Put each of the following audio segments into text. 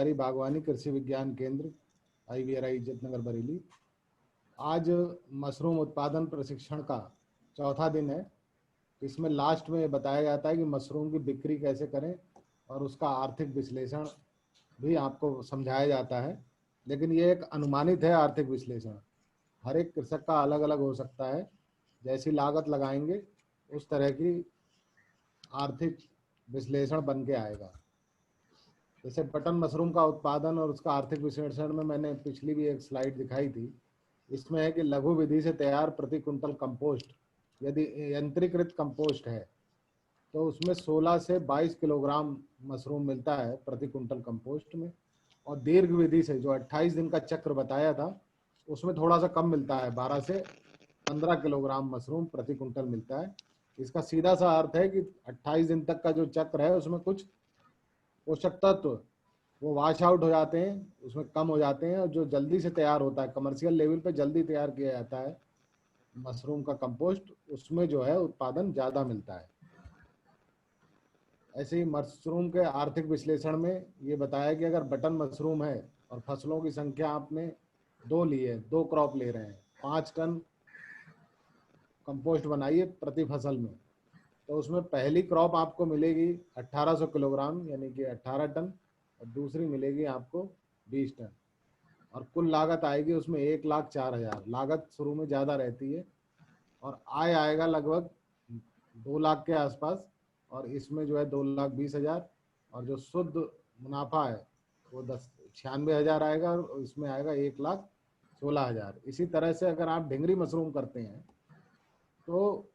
सरकारी बागवानी कृषि विज्ञान केंद्र IVRI इज्जतनगर बरेली। आज मशरूम उत्पादन प्रशिक्षण का चौथा दिन है। इसमें लास्ट में बताया जाता है कि मशरूम की बिक्री कैसे करें और उसका आर्थिक विश्लेषण भी आपको समझाया जाता है। लेकिन ये एक अनुमानित है आर्थिक विश्लेषण, हर एक कृषक का अलग अलग हो सकता है। जैसी लागत लगाएंगे उस तरह की आर्थिक विश्लेषण बन के आएगा। जैसे बटन मशरूम का उत्पादन और उसका आर्थिक विश्लेषण में मैंने पिछली भी एक स्लाइड दिखाई थी। इसमें है कि लघु विधि से तैयार प्रति कुंटल कंपोस्ट, यदि यंत्रीकृत कंपोस्ट है तो उसमें 16 से 22 किलोग्राम मशरूम मिलता है प्रति कुंटल कंपोस्ट में। और दीर्घ विधि से जो 28 दिन का चक्र बताया था उसमें थोड़ा सा कम मिलता है, 12 से 15 किलोग्राम मशरूम प्रति कुंटल मिलता है। इसका सीधा सा अर्थ है कि 28 दिन तक का जो चक्र है उसमें कुछ पोषक तत्व वो वॉश आउट हो जाते हैं, उसमें कम हो जाते हैं, और जो जल्दी से तैयार होता है, कमर्शियल लेवल पे जल्दी तैयार किया जाता है मशरूम का कंपोस्ट, उसमें जो है उत्पादन ज़्यादा मिलता है। ऐसे ही मशरूम के आर्थिक विश्लेषण में ये बताया कि अगर बटन मशरूम है और फसलों की संख्या आपने 2 ली है, 2 क्रॉप ले रहे हैं, 5 टन कंपोस्ट बनाइए प्रति फसल में, तो उसमें पहली क्रॉप आपको मिलेगी 1800 किलोग्राम यानी कि 18 टन, और दूसरी मिलेगी आपको 20 टन, और कुल लागत आएगी उसमें 1,04,000। लागत शुरू में ज़्यादा रहती है और आय आएगा लगभग 2 लाख के आसपास, और इसमें जो है 2,20,000, और जो शुद्ध मुनाफा है वो 96,000 आएगा, और इसमें आएगा 1,16,000। इसी तरह से अगर आप ढिंगरी मशरूम करते हैं तो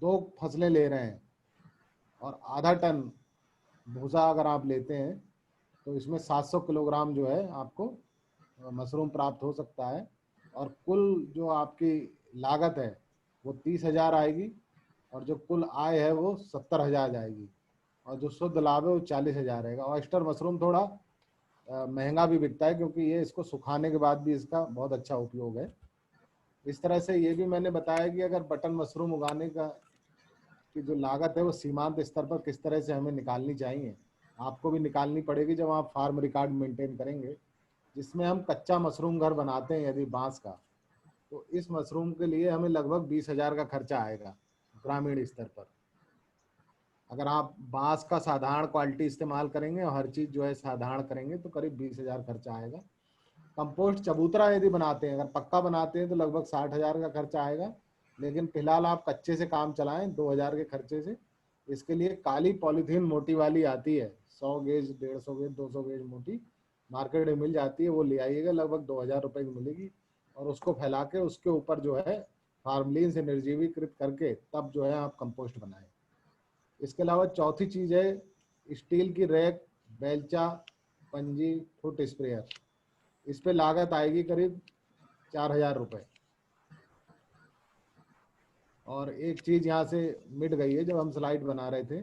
2 फसलें ले रहे हैं और आधा टन भूसा अगर आप लेते हैं तो इसमें 700 किलोग्राम जो है आपको मशरूम प्राप्त हो सकता है, और कुल जो आपकी लागत है वो 30,000 आएगी, और जो कुल आय है वो 70,000 जाएगी, और जो शुद्ध लाभ है वो 40,000 रहेगा। ऑयस्टर मशरूम थोड़ा महंगा भी बिकता है क्योंकि ये इसको सुखाने के बाद भी इसका बहुत अच्छा उपयोग है। इस तरह से ये भी मैंने बताया कि अगर बटन मशरूम उगाने का की जो लागत है वो सीमांत स्तर पर किस तरह से हमें निकालनी चाहिए, आपको भी निकालनी पड़ेगी जब आप फार्म रिकॉर्ड मेंटेन करेंगे, जिसमें हम कच्चा मशरूम घर बनाते हैं यदि बांस का, तो इस मशरूम के लिए हमें लगभग 20,000 का खर्चा आएगा ग्रामीण स्तर पर। अगर आप बांस का साधारण क्वालिटी इस्तेमाल करेंगे और हर चीज़ जो है साधारण करेंगे तो करीब 20,000 खर्चा आएगा। कंपोस्ट चबूतरा यदि बनाते हैं, अगर पक्का बनाते हैं तो लगभग 60,000 का खर्चा आएगा, लेकिन फिलहाल आप कच्चे से काम चलाएं 2,000 के खर्चे से। इसके लिए काली पॉलीथीन मोटी वाली आती है, 100 गेज, 150 गेज, 200 गेज मोटी मार्केट में मिल जाती है, वो ले आइएगा, लगभग 2,000 रुपये की मिलेगी, और उसको फैला के उसके ऊपर जो है फार्मलिन से निर्जीवीकृत करके तब जो है आप कंपोस्ट बनाएं। इसके अलावा चौथी चीज़ है स्टील की रैक, बेलचा, पंजी, फुट स्प्रेयर। इस पे लागत आएगी करीब 4,000 रुपये। और एक चीज़ यहाँ से मिट गई है जब हम स्लाइड बना रहे थे,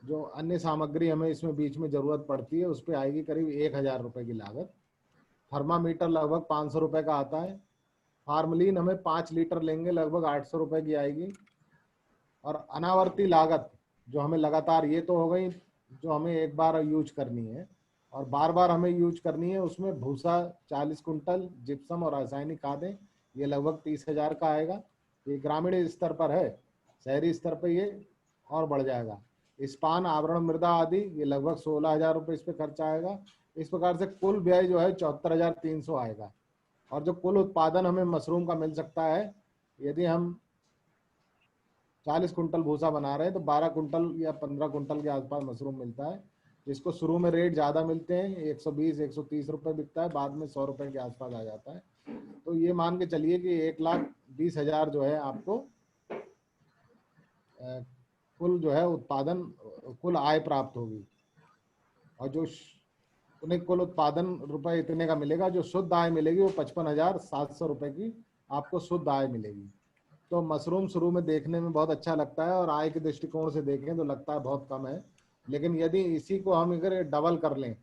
जो अन्य सामग्री हमें इसमें बीच में ज़रूरत पड़ती है उस पर आएगी करीब 1,000 रुपये की लागत। थर्मामीटर लगभग 500 रुपये का आता है। फार्मलिन हमें 5 लीटर लेंगे, लगभग 800 रुपये की आएगी। और अनावर्ती लागत जो हमें लगातार, ये तो हो गई जो हमें एक बार यूज करनी है, और बार बार हमें यूज करनी है, उसमें भूसा 40 कुंटल, जिप्सम और रासायनिक खादें, ये लगभग 30,000 का आएगा। ये ग्रामीण स्तर पर है, शहरी स्तर पर ये और बढ़ जाएगा। इस्पान, आवरण मृदा आदि, ये लगभग 16,000 रुपये इस पर खर्चा आएगा। इस प्रकार से कुल व्यय जो है 74,300 आएगा। और जो कुल उत्पादन हमें मशरूम का मिल सकता है, यदि हम 40 कुंटल भूसा बना रहे हैं तो 12 कुंटल या 15 कुंटल के आसपास मशरूम मिलता है, जिसको शुरू में रेट ज़्यादा मिलते हैं, 120-130 रुपये बिकता है, बाद में 100 रुपये के आसपास आ जाता है। तो ये मान के चलिए कि 1,20,000 जो है आपको कुल जो है उत्पादन, कुल आय प्राप्त होगी। और जो उन्हें कुल उत्पादन रुपए इतने का मिलेगा, जो शुद्ध आय मिलेगी वो 55,700 रुपये की आपको शुद्ध आय मिलेगी। तो मशरूम शुरू में देखने में बहुत अच्छा लगता है और आय के दृष्टिकोण से देखें तो लगता है बहुत कम है, लेकिन यदि इसी को हम अगर डबल कर लें,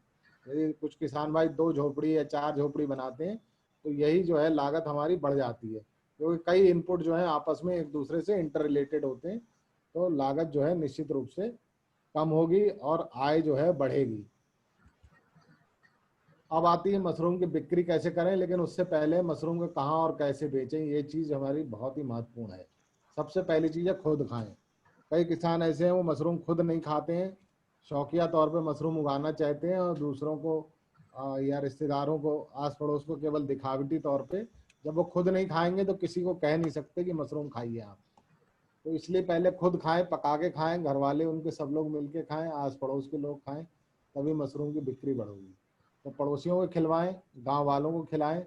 यदि कुछ किसान भाई 2 झोपड़ी या 4 झोपड़ी बनाते हैं तो यही जो है लागत हमारी बढ़ जाती है, क्योंकि कई इनपुट जो है आपस में एक दूसरे से इंटर रिलेटेड होते हैं, तो लागत जो है निश्चित रूप से कम होगी और आय जो है बढ़ेगी। अब आती है मशरूम की बिक्री कैसे करें, लेकिन उससे पहले मशरूम को कहाँ और कैसे बेचें, ये चीज़ हमारी बहुत ही महत्वपूर्ण है। सबसे पहली चीज़ है खुद खाएं। कई किसान ऐसे हैं वो मशरूम खुद नहीं खाते हैं, शौकिया तौर पे मशरूम उगाना चाहते हैं और दूसरों को या रिश्तेदारों को, आस पड़ोस को केवल दिखावटी तौर पे। जब वो खुद नहीं खाएंगे तो किसी को कह नहीं सकते कि मशरूम खाइए आप। तो इसलिए पहले खुद खाएं, पका के खाएं, घर वाले उनके सब लोग मिलके खाएं, आस पड़ोस के लोग खाएं, तभी मशरूम की बिक्री बढ़ेगी। तो पड़ोसियों को खिलवाएं, गांव वालों को खिलाएं,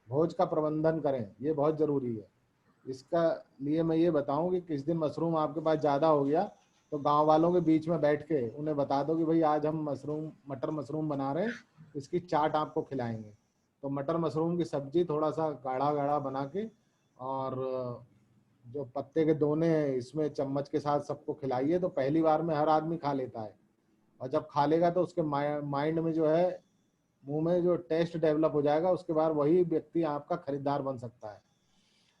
भोज का प्रबंधन करें, ये बहुत ज़रूरी है। इसका लिए मैं ये बताऊं कि किस दिन मशरूम आपके पास ज़्यादा हो गया तो गांव वालों के बीच में बैठ के उन्हें बता दो कि भाई आज हम मटर मशरूम बना रहे हैं, इसकी चाट आपको खिलाएंगे। तो मटर मशरूम की सब्जी थोड़ा सा गाढ़ा गाढ़ा बना के, और जो पत्ते के दोने हैं इसमें चम्मच के साथ सबको खिलाइए, तो पहली बार में हर आदमी खा लेता है। और जब खा लेगा तो उसके माइंड में जो है, मुंह में जो टेस्ट डेवलप हो जाएगा, उसके बाद वही व्यक्ति आपका खरीदार बन सकता है।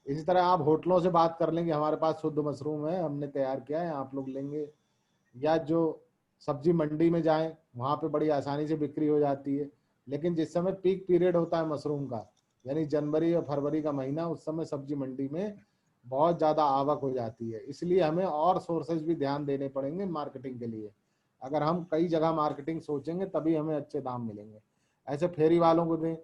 इसी तरह आप होटलों से बात कर लेंगे, हमारे पास शुद्ध मशरूम है, हमने तैयार किया है, आप लोग लेंगे। या जो सब्जी मंडी में जाएं, वहाँ पे बड़ी आसानी से बिक्री हो जाती है। लेकिन जिस समय पीक पीरियड होता है मशरूम का, यानी जनवरी और फरवरी का महीना, उस समय सब्जी मंडी में बहुत ज़्यादा आवक हो जाती है। इसलिए हमें और सोर्सेज भी ध्यान देने पड़ेंगे मार्केटिंग के लिए। अगर हम कई जगह मार्केटिंग सोचेंगे तभी हमें अच्छे दाम मिलेंगे। ऐसे फेरी वालों को दें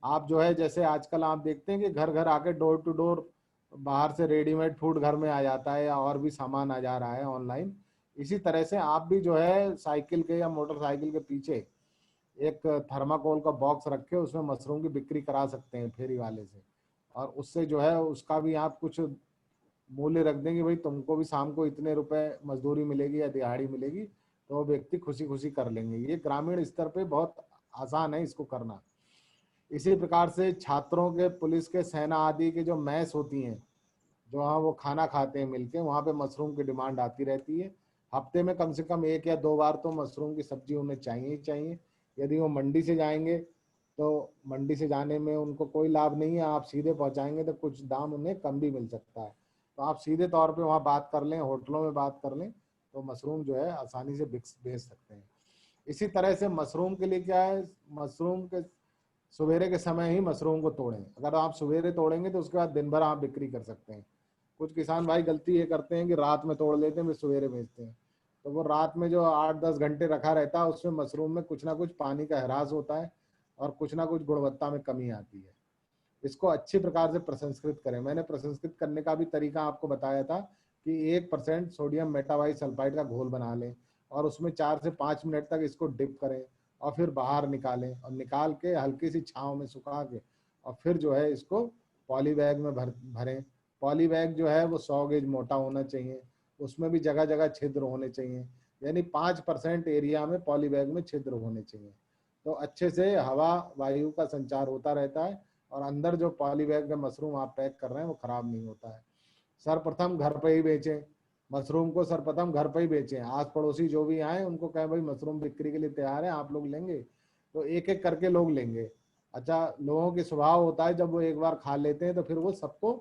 आप, जो है जैसे आजकल आप देखते हैं कि घर घर आके डोर टू डोर बाहर से रेडीमेड फूड घर में आ जाता है, या और भी सामान आ जा रहा है ऑनलाइन। इसी तरह से आप भी जो है साइकिल के या मोटरसाइकिल के पीछे एक थर्माकोल का बॉक्स रखे, उसमें मशरूम की बिक्री करा सकते हैं फेरी वाले से। और उससे जो है उसका भी आप कुछ मूल्य रख देंगे, भाई तुमको भी शाम को इतने रुपए मजदूरी मिलेगी या दिहाड़ी मिलेगी, तो वो व्यक्ति खुशी खुशी कर लेंगे। ये ग्रामीण स्तर पे बहुत आसान है इसको करना। इसी प्रकार से छात्रों के, पुलिस के, सेना आदि के जो मैस होती हैं, जो वहाँ वो खाना खाते हैं मिलके, वहाँ पे मशरूम की डिमांड आती रहती है। हफ्ते में कम से कम 1 या 2 बार तो मशरूम की सब्जी उन्हें चाहिए ही चाहिए। यदि वो मंडी से जाएंगे तो मंडी से जाने में उनको कोई लाभ नहीं है, आप सीधे पहुंचाएंगे तो कुछ दाम उन्हें कम भी मिल सकता है। तो आप सीधे तौर पे वहाँ बात कर लें, होटलों में बात कर लें, तो मशरूम जो है आसानी से बेच सकते हैं। इसी तरह से मशरूम के लिए क्या है, मशरूम के सवेरे के समय ही मशरूम को तोड़ें। अगर आप सवेरे तोड़ेंगे तो उसके बाद दिन भर आप बिक्री कर सकते हैं। कुछ किसान भाई गलती ये करते हैं कि रात में तोड़ लेते हैं फिर सवेरे बेचते हैं। तो वो रात में जो 8-10 घंटे रखा रहता है उसमें मशरूम में कुछ ना कुछ पानी का ह्रास होता है और कुछ ना कुछ गुणवत्ता में कमी आती है। इसको अच्छी प्रकार से प्रसंस्कृत करें। मैंने प्रसंस्कृत करने का भी तरीका आपको बताया था कि 1% सोडियम मेटावाई सल्फाइड का घोल बना लें और उसमें 4 से 5 मिनट तक इसको डिप करें और फिर बाहर निकालें, और निकाल के हल्की सी छांव में सुखा के और फिर जो है इसको पॉली बैग में भरें। पॉली बैग जो है वो 100 गेज मोटा होना चाहिए, उसमें भी जगह जगह छिद्र होने चाहिए, यानी 5% एरिया में पॉली बैग में छिद्र होने चाहिए। तो अच्छे से हवा वायु का संचार होता रहता है और अंदर जो पॉली बैग में मशरूम आप पैक कर रहे हैं वो खराब नहीं होता है। सर्वप्रथम घर पे ही बेचें मशरूम को, सर्वप्रथम घर पे ही बेचें। आस पड़ोसी जो भी आए उनको कहें भाई मशरूम बिक्री के लिए तैयार है, आप लोग लेंगे? तो एक एक करके लोग लेंगे। अच्छा, लोगों की स्वभाव होता है जब वो एक बार खा लेते हैं तो फिर वो सबको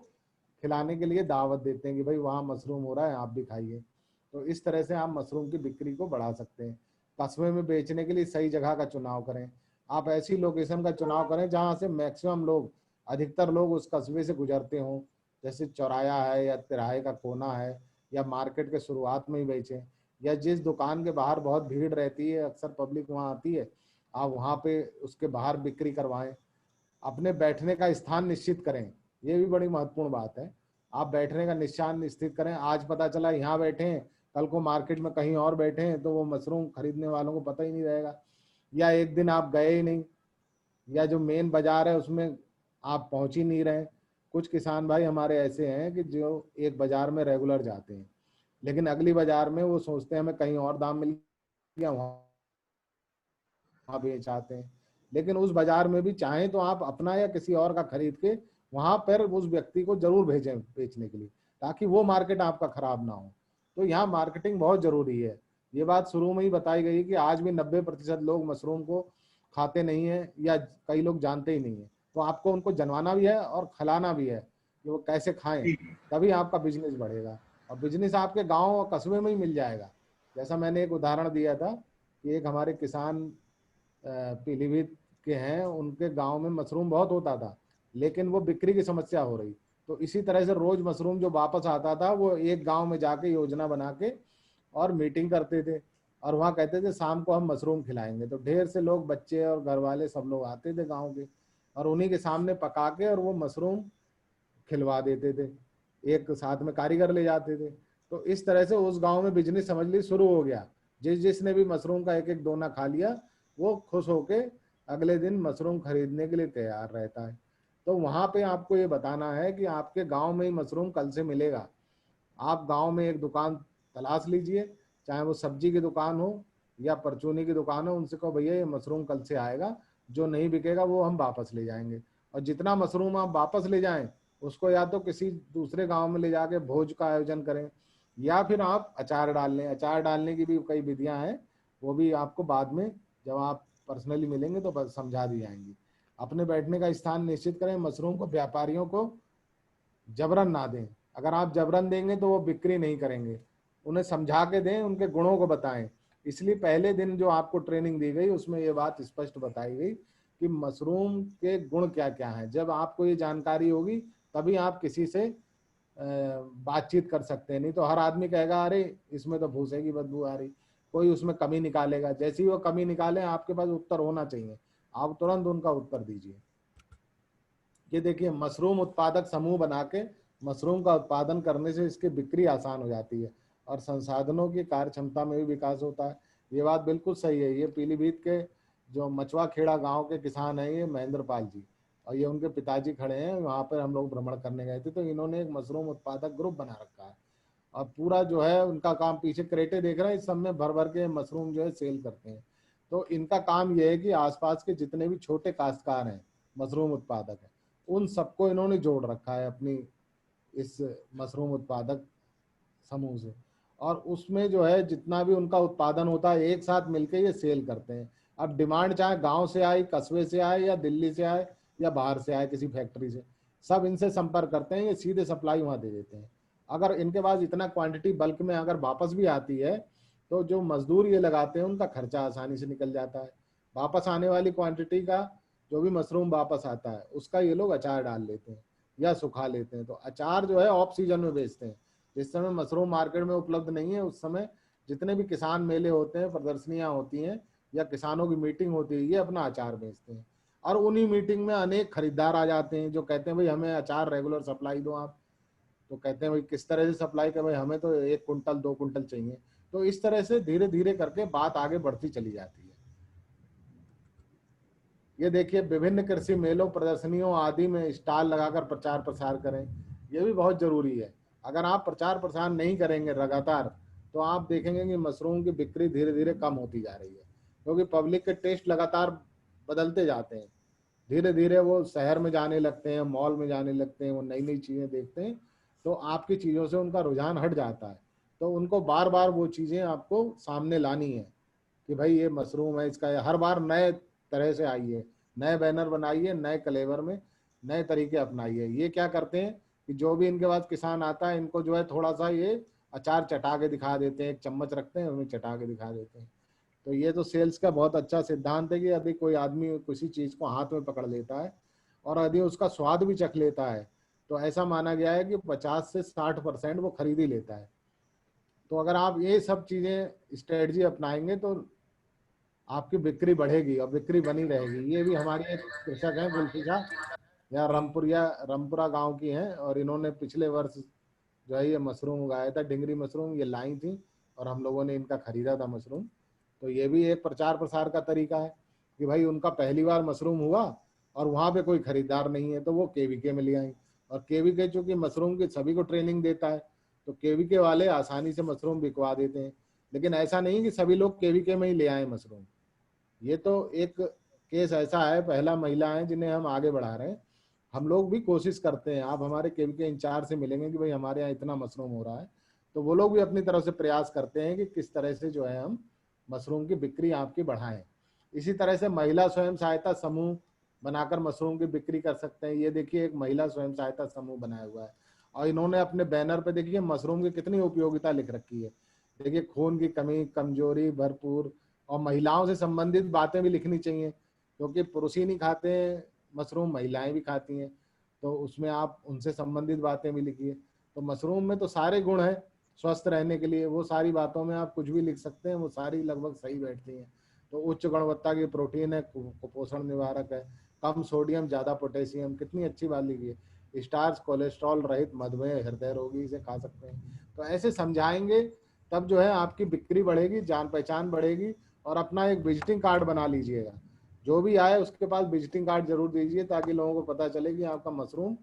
खिलाने के लिए दावत देते हैं कि भाई वहाँ मशरूम हो रहा है, आप भी खाइए। तो इस तरह से आप मशरूम की बिक्री को बढ़ा सकते हैं। कस्बे में बेचने के लिए सही जगह का चुनाव करें। आप ऐसी लोकेशन का चुनाव करें जहाँ से मैक्सिमम लोग, अधिकतर लोग उस कस्बे से गुजरते हों, जैसे चौराया है या तिराहे का कोना है, या मार्केट के शुरुआत में ही बेचें, या जिस दुकान के बाहर बहुत भीड़ रहती है, अक्सर पब्लिक वहाँ आती है, आप वहाँ पे उसके बाहर बिक्री करवाएं। अपने बैठने का स्थान निश्चित करें, ये भी बड़ी महत्वपूर्ण बात है। आप बैठने का निशान निश्चित करें। आज पता चला यहाँ बैठे हैं, कल को मार्केट में कहीं और बैठे हैं, तो वो मशरूम खरीदने वालों को पता ही नहीं रहेगा। या एक दिन आप गए ही नहीं, या जो मेन बाजार है उसमें आप पहुंच ही नहीं रहे। कुछ किसान भाई हमारे ऐसे हैं कि जो एक बाजार में रेगुलर जाते हैं, लेकिन अगली बाजार में वो सोचते हैं हमें कहीं और दाम मिल गया, वहाँ बेच आते हैं। लेकिन उस बाजार में भी चाहें तो आप अपना या किसी और का खरीद के वहां पर उस व्यक्ति को जरूर भेजें बेचने के लिए, ताकि वो मार्केट आपका खराब ना हो। तो यहाँ मार्केटिंग बहुत जरूरी है। ये बात शुरू में ही बताई गई कि आज भी 90% लोग मशरूम को खाते नहीं है, या कई लोग जानते ही नहीं है। तो आपको उनको जनवाना भी है और खिलाना भी है कि वो कैसे खाएं, तभी आपका बिजनेस बढ़ेगा। और बिजनेस आपके गाँव और कस्बे में ही मिल जाएगा। जैसा मैंने एक उदाहरण दिया था कि एक हमारे किसान पीलीभीत के हैं उनके गांव में मशरूम बहुत होता था, लेकिन वो बिक्री की समस्या हो रही। तो इसी तरह से रोज मशरूम जो वापस आता था वो एक गांव में जाके योजना बना के और मीटिंग करते थे, और वहाँ कहते थे शाम को हम मशरूम खिलाएंगे। तो ढेर से लोग, बच्चे और घर वाले सब लोग आते थे गाँव के, और उन्हीं के सामने पका के और वो मशरूम खिलवा देते थे, एक साथ में कारीगर ले जाते थे। तो इस तरह से उस गांव में बिजनेस समझ ली शुरू हो गया। जिसने भी मशरूम का एक एक दोना खा लिया वो खुश होके अगले दिन मशरूम खरीदने के लिए तैयार रहता है। तो वहां पे आपको ये बताना है कि आपके गांव में ही मशरूम कल से मिलेगा। आप गांव में एक दुकान तलाश लीजिए, चाहे वो सब्जी की दुकान हो या परचूनी की दुकान हो, उनसे कहो भैया ये मशरूम कल से आएगा, जो नहीं बिकेगा वो हम वापस ले जाएंगे। और जितना मशरूम आप वापस ले जाएं उसको या तो किसी दूसरे गांव में ले जाके भोज का आयोजन करें, या फिर आप अचार डाल लें। अचार डालने की भी कई विधियां हैं, वो भी आपको बाद में जब आप पर्सनली मिलेंगे तो समझा दी जाएंगी। अपने बैठने का स्थान निश्चित करें। मशरूम को व्यापारियों को जबरन ना दें। अगर आप जबरन देंगे तो वो बिक्री नहीं करेंगे, उन्हें समझा के दें, उनके गुणों को बताएं। इसलिए पहले दिन जो आपको ट्रेनिंग दी गई उसमें ये बात स्पष्ट बताई गई कि मशरूम के गुण क्या क्या हैं। जब आपको ये जानकारी होगी तभी आप किसी से बातचीत कर सकते हैं, नहीं तो हर आदमी कहेगा अरे इसमें तो भूसे की बदबू आ रही, कोई उसमें कमी निकालेगा। जैसी वो कमी निकाले आपके पास उत्तर होना चाहिए, आप तुरंत उनका उत्तर दीजिए। ये देखिए, मशरूम उत्पादक समूह बना के मशरूम का उत्पादन करने से इसकी बिक्री आसान हो जाती है और संसाधनों की कार्य क्षमता में भी विकास होता है। ये बात बिल्कुल सही है। ये पीलीभीत के जो मचवा खेड़ा गांव के किसान हैं, ये महेंद्र पाल जी, और ये उनके पिताजी खड़े हैं। वहाँ पर हम लोग भ्रमण करने गए थे, तो इन्होंने एक मशरूम उत्पादक ग्रुप बना रखा है और पूरा जो है उनका काम, पीछे क्रेटे देख रहे हैं, इस सब में भर भर के मशरूम जो है सेल करते हैं। तो इनका काम ये है कि आसपास के जितने भी छोटे काश्तकार हैं, मशरूम उत्पादक हैं, उन सबको इन्होंने जोड़ रखा है अपनी इस मशरूम उत्पादक समूह से। और उसमें जो है जितना भी उनका उत्पादन होता है एक साथ मिलके ये सेल करते हैं। अब डिमांड चाहे गांव से आए, कस्बे से आए, या दिल्ली से आए, या बाहर से आए किसी फैक्ट्री से, सब इनसे संपर्क करते हैं, ये सीधे सप्लाई वहां दे देते हैं। अगर इनके पास इतना क्वांटिटी बल्क में अगर वापस भी आती है तो जो मजदूर ये लगाते हैं उनका खर्चा आसानी से निकल जाता है। वापस आने वाली क्वांटिटी का जो भी मशरूम वापस आता है उसका ये लोग अचार डाल लेते हैं या सुखा लेते हैं। तो अचार जो है ऑफ सीजन में बेचते हैं, जिस समय मशरूम मार्केट में उपलब्ध नहीं है उस समय जितने भी किसान मेले होते हैं, प्रदर्शनियां होती हैं या किसानों की मीटिंग होती है, ये अपना अचार बेचते हैं। और उन्हीं मीटिंग में अनेक खरीदार आ जाते हैं जो कहते हैं भाई हमें अचार रेगुलर सप्लाई दो आप। तो कहते हैं भाई किस तरह से सप्लाई कर, भाई हमें तो 1 कुंटल 2 कुंटल चाहिए। तो इस तरह से धीरे धीरे करके बात आगे बढ़ती चली जाती है। ये देखिए, विभिन्न कृषि मेलों, प्रदर्शनियों आदि में स्टॉल लगाकर प्रचार प्रसार करें, ये भी बहुत जरूरी है। अगर आप प्रचार प्रसार नहीं करेंगे लगातार तो आप देखेंगे कि मशरूम की बिक्री धीरे धीरे कम होती जा रही है, क्योंकि पब्लिक के टेस्ट लगातार बदलते जाते हैं। धीरे धीरे वो शहर में जाने लगते हैं, मॉल में जाने लगते हैं, वो नई नई चीज़ें देखते हैं, तो आपकी चीज़ों से उनका रुझान हट जाता है। तो उनको बार बार वो चीज़ें आपको सामने लानी है कि भाई ये मशरूम है, इसका हर बार नए तरह से आइए, नए बैनर बनाइए, नए कलेवर में नए तरीके अपनाइए। ये क्या करते हैं कि जो भी इनके पास किसान आता है इनको जो है थोड़ा सा ये अचार चटा के दिखा देते हैं, एक चम्मच रखते हैं उसमें चटा के दिखा देते हैं। तो ये तो सेल्स का बहुत अच्छा सिद्धांत है कि यदि कोई आदमी किसी चीज़ को हाथ में पकड़ लेता है और यदि उसका स्वाद भी चख लेता है तो ऐसा माना गया है कि 50 से 60% वो खरीद ही लेता है। तो अगर आप ये सब चीज़ें स्ट्रेटजी अपनाएंगे तो आपकी बिक्री बढ़ेगी और बिक्री बनी रहेगी। ये भी हमारी एक कृषक हैं गुलफिजा, या रामपुरा गांव की हैं, और इन्होंने पिछले वर्ष जो है ये मशरूम उगाया था, डिंगरी मशरूम ये लाई थी और हम लोगों ने इनका खरीदा था मशरूम। तो ये भी एक प्रचार प्रसार का तरीका है कि भाई उनका पहली बार मशरूम हुआ और वहाँ पे कोई खरीदार नहीं है तो वो केवीके में ले आई। और केवीके चूंकि मशरूम की सभी को ट्रेनिंग देता है तो केवीके वाले आसानी से मशरूम बिकवा देते हैं। लेकिन ऐसा नहीं कि सभी लोग केवीके में ही ले आए मशरूम। ये तो एक केस ऐसा है, पहला महिला है जिन्हें हम आगे बढ़ा रहे हैं। हम लोग भी कोशिश करते हैं, आप हमारे केवीके इंचार्ज से मिलेंगे कि भाई हमारे यहाँ इतना मशरूम हो रहा है, तो वो लोग भी अपनी तरफ से प्रयास करते हैं कि किस तरह से जो है हम मशरूम की बिक्री आपकी बढ़ाएं। इसी तरह से महिला स्वयं सहायता समूह बनाकर मशरूम की बिक्री कर सकते हैं। ये देखिए, एक महिला स्वयं सहायता समूह बनाया हुआ है और इन्होंने अपने बैनर पे देखिए मशरूम की कितनी उपयोगिता लिख रखी है। देखिए, खून की कमी, कमजोरी भरपूर, और महिलाओं से संबंधित बातें भी लिखनी चाहिए, क्योंकि पुरुष ही नहीं खाते हैं मशरूम, महिलाएं भी खाती हैं, तो उसमें आप उनसे संबंधित बातें भी लिखिए। तो मशरूम में तो सारे गुण हैं स्वस्थ रहने के लिए, वो सारी बातों में आप कुछ भी लिख सकते हैं, वो सारी लगभग सही बैठती हैं। तो उच्च गुणवत्ता की प्रोटीन है, कुपोषण निवारक है, कम सोडियम ज़्यादा पोटेशियम, कितनी अच्छी बात लिखी है। स्टार्च कोलेस्ट्रॉल रहित, मधुमेह हृदय रोगी इसे खा सकते हैं। तो ऐसे समझाएंगे तब जो है आपकी बिक्री बढ़ेगी, जान पहचान बढ़ेगी। और अपना एक विजिटिंग कार्ड बना लीजिएगा, जो भी आए उसके पास विजिटिंग कार्ड जरूर दीजिए, ताकि लोगों को पता चले कि आपका मशरूम